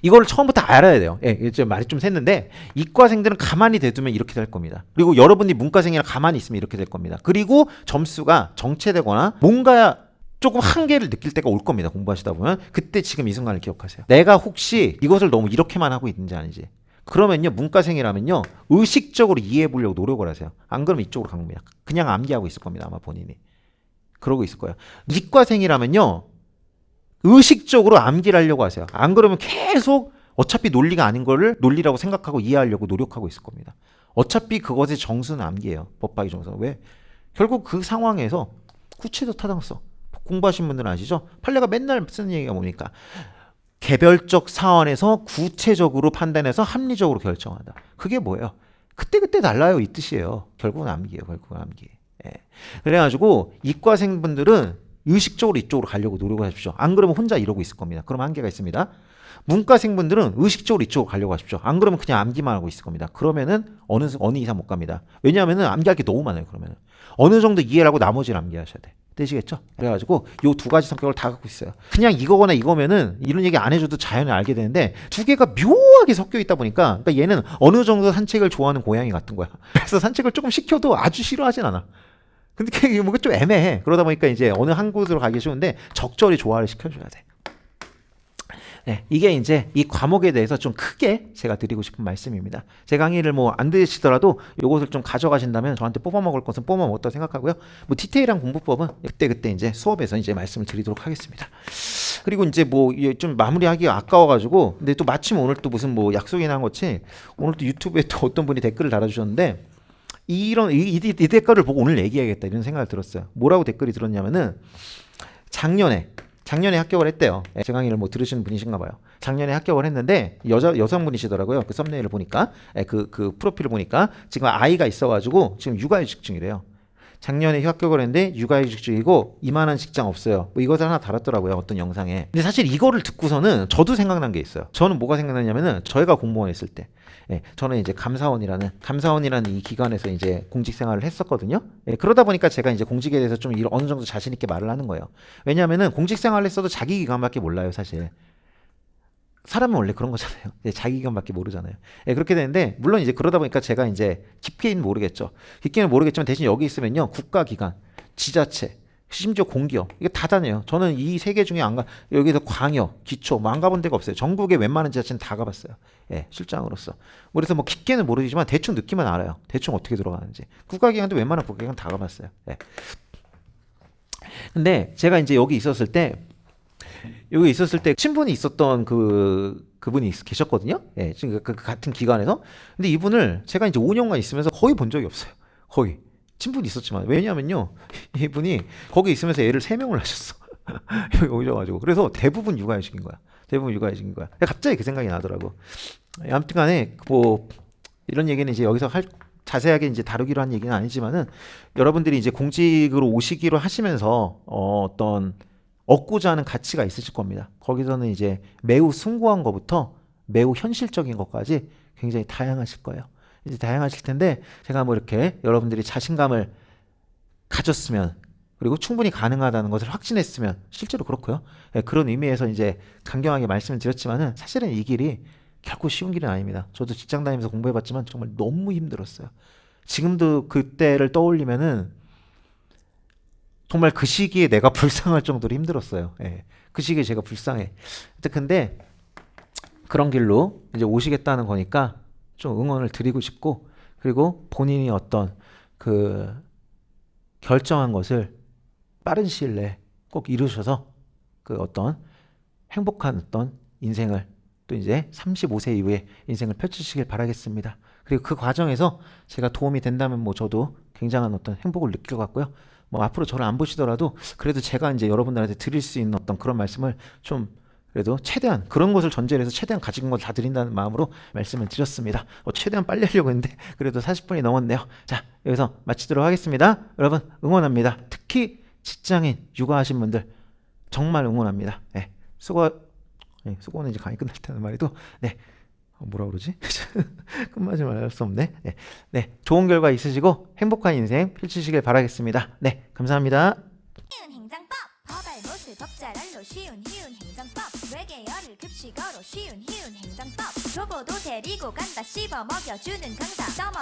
이걸 처음부터 알아야 돼요. 예, 이제 말이 좀 샜는데 이과생들은 가만히 대두면 이렇게 될 겁니다. 그리고 여러분이 문과생이랑 가만히 있으면 이렇게 될 겁니다. 그리고 점수가 정체되거나 뭔가 조금 한계를 느낄 때가 올 겁니다. 공부하시다 보면 그때 지금 이 순간을 기억하세요. 내가 혹시 이것을 너무 이렇게만 하고 있는지 아닌지. 그러면요 문과생이라면요 의식적으로 이해해 보려고 노력을 하세요. 안 그러면 이쪽으로 간 겁니다. 그냥 암기하고 있을 겁니다. 아마 본인이 그러고 있을 거예요. 이과생이라면요 의식적으로 암기를 하려고 하세요. 안 그러면 계속 어차피 논리가 아닌 거를 논리라고 생각하고 이해하려고 노력하고 있을 겁니다. 어차피 그것의 정수는 암기예요. 법학의 정수는. 왜? 결국 그 상황에서 구체도 타당성. 공부하신 분들은 아시죠? 판례가 맨날 쓰는 얘기가 뭡니까? 개별적 사안에서 구체적으로 판단해서 합리적으로 결정한다. 그게 뭐예요? 그때그때 달라요. 이 뜻이에요. 결국은 암기예요. 결국은 암기. 예. 그래가지고 이과생분들은 의식적으로 이쪽으로 가려고 노력을 하십시오. 안 그러면 혼자 이러고 있을 겁니다. 그럼 한계가 있습니다. 문과생분들은 의식적으로 이쪽으로 가려고 하십시오. 안 그러면 그냥 암기만 하고 있을 겁니다. 그러면은 어느 이상 못 갑니다. 왜냐하면은 암기할 게 너무 많아요. 그러면은 어느 정도 이해를 하고 나머지를 암기하셔야 돼. 되시겠죠? 그래가지고 요 두 가지 성격을 다 갖고 있어요. 그냥 이거거나 이거면은 이런 얘기 안 해줘도 자연히 알게 되는데 두 개가 묘하게 섞여 있다 보니까 그러니까 얘는 어느 정도 산책을 좋아하는 고양이 같은 거야. 그래서 산책을 조금 시켜도 아주 싫어하진 않아. 근데 이게 뭔가 좀 애매해. 그러다 보니까 이제 어느 한 곳으로 가기 쉬운데 적절히 조화를 시켜줘야 돼. 네, 이게 이제 이 과목에 대해서 좀 크게 제가 드리고 싶은 말씀입니다. 제 강의를 뭐 안 들으시더라도 이것을 좀 가져가신다면 저한테 뽑아 먹을 것은 뽑아 먹었다고 생각하고요. 뭐 디테일한 공부법은 그때 이제 수업에서 이제 말씀을 드리도록 하겠습니다. 그리고 이제 뭐 좀 마무리하기가 아까워가지고 근데 또 마침 오늘 또 무슨 뭐 약속이 난 것이 오늘 또 유튜브에 또 어떤 분이 댓글을 달아주셨는데 이 댓글을 보고 오늘 얘기해야겠다 이런 생각을 들었어요. 뭐라고 댓글이 들었냐면은 작년에 합격을 했대요. 제 강의를 뭐 들으시는 분이신가 봐요. 작년에 합격을 했는데 여성분이시더라고요. 그 썸네일을 보니까 그 프로필을 보니까 지금 아이가 있어가지고 지금 육아휴직 중이래요. 작년에 합격을 했는데 육아휴직 중이고 이만한 직장 없어요. 뭐 이것을 하나 달았더라고요. 어떤 영상에. 근데 사실 이거를 듣고서는 저도 생각난 게 있어요. 저는 뭐가 생각나냐면은 저희가 공무원 했을 때 저는 이제 감사원이라는 이 기관에서 이제 공직 생활을 했었거든요. 그러다 보니까 제가 이제 공직에 대해서 좀 어느 정도 자신 있게 말을 하는 거예요. 왜냐하면은 공직 생활을 했어도 자기 기관밖에 몰라요, 사실. 사람은 원래 그런 거잖아요. 자기 기관밖에 모르잖아요. 그렇게 되는데 물론 이제 그러다 보니까 제가 이제 깊게는 모르겠죠. 깊게는 모르겠지만 대신 여기 있으면요, 국가기관, 지자체, 심지어 공기업 이게 다 다녀요. 저는 이 세 개 중에 여기서 광역, 기초 뭐 안 가본 데가 없어요. 전국의 웬만한 지자체는 다 가봤어요. 실장으로서. 그래서 뭐 깊게는 모르지만 대충 느낌은 알아요. 대충 어떻게 들어가는지. 국가기관도 웬만한 국가기관 다 가봤어요. 근데 제가 이제 여기 있었을 때 친분이 있었던 그분이 계셨거든요. 예, 지금 그 같은 기관에서. 근데 이분을 제가 이제 5년간 있으면서 거의 본 적이 없어요. 거의. 친분이 있었지만. 왜냐면요. 이분이 거기 있으면서 애를 3명을 하셨어. 여기 오셔가지고. 그래서 대부분 육아휴직인 거야. 갑자기 그 생각이 나더라고. 아무튼 간에, 뭐, 이런 얘기는 이제 여기서 자세하게 이제 다루기로 한 얘기는 아니지만은, 여러분들이 이제 공직으로 오시기로 하시면서, 어떤, 얻고자 하는 가치가 있으실 겁니다. 거기서는 이제 매우 숭고한 것부터 매우 현실적인 것까지 굉장히 다양하실 거예요. 이제 다양하실 텐데 제가 뭐 이렇게 여러분들이 자신감을 가졌으면 그리고 충분히 가능하다는 것을 확신했으면 실제로 그렇고요. 예, 그런 의미에서 이제 강경하게 말씀을 드렸지만은 사실은 이 길이 결코 쉬운 길은 아닙니다. 저도 직장 다니면서 공부해봤지만 정말 너무 힘들었어요. 지금도 그때를 떠올리면은 정말 그 시기에 내가 불쌍할 정도로 힘들었어요. 예. 그 시기에 제가 불쌍해. 근데 그런 길로 이제 오시겠다는 거니까 좀 응원을 드리고 싶고 그리고 본인이 어떤 그 결정한 것을 빠른 시일 내에 꼭 이루셔서 그 어떤 행복한 어떤 인생을 또 이제 35세 이후에 인생을 펼치시길 바라겠습니다. 그리고 그 과정에서 제가 도움이 된다면 뭐 저도 굉장한 어떤 행복을 느낄 것 같고요. 뭐 앞으로 저를 안 보시더라도 그래도 제가 이제 여러분들한테 드릴 수 있는 어떤 그런 말씀을 좀 그래도 최대한 그런 것을 전제로 해서 최대한 가진 걸 다 드린다는 마음으로 말씀을 드렸습니다. 최대한 빨리 하려고 했는데 그래도 40분이 넘었네요. 자, 여기서 마치도록 하겠습니다. 여러분 응원합니다. 특히 직장인 육아하신 분들 정말 응원합니다. 네, 수고는 이제 강의 끝날 때는 말이도 네. 뭐라 그러지? 끝마지 말할 수 없네. 네. 네, 좋은 결과 있으시고 행복한 인생 펼치시길 바라겠습니다. 네, 감사합니다. 쉬운 행정법 허발못을 법잘알로 쉬운 행정법 외계어를 급식어로 쉬운 행정법 로봇도 데리고 간다 씹어 먹여주는 강사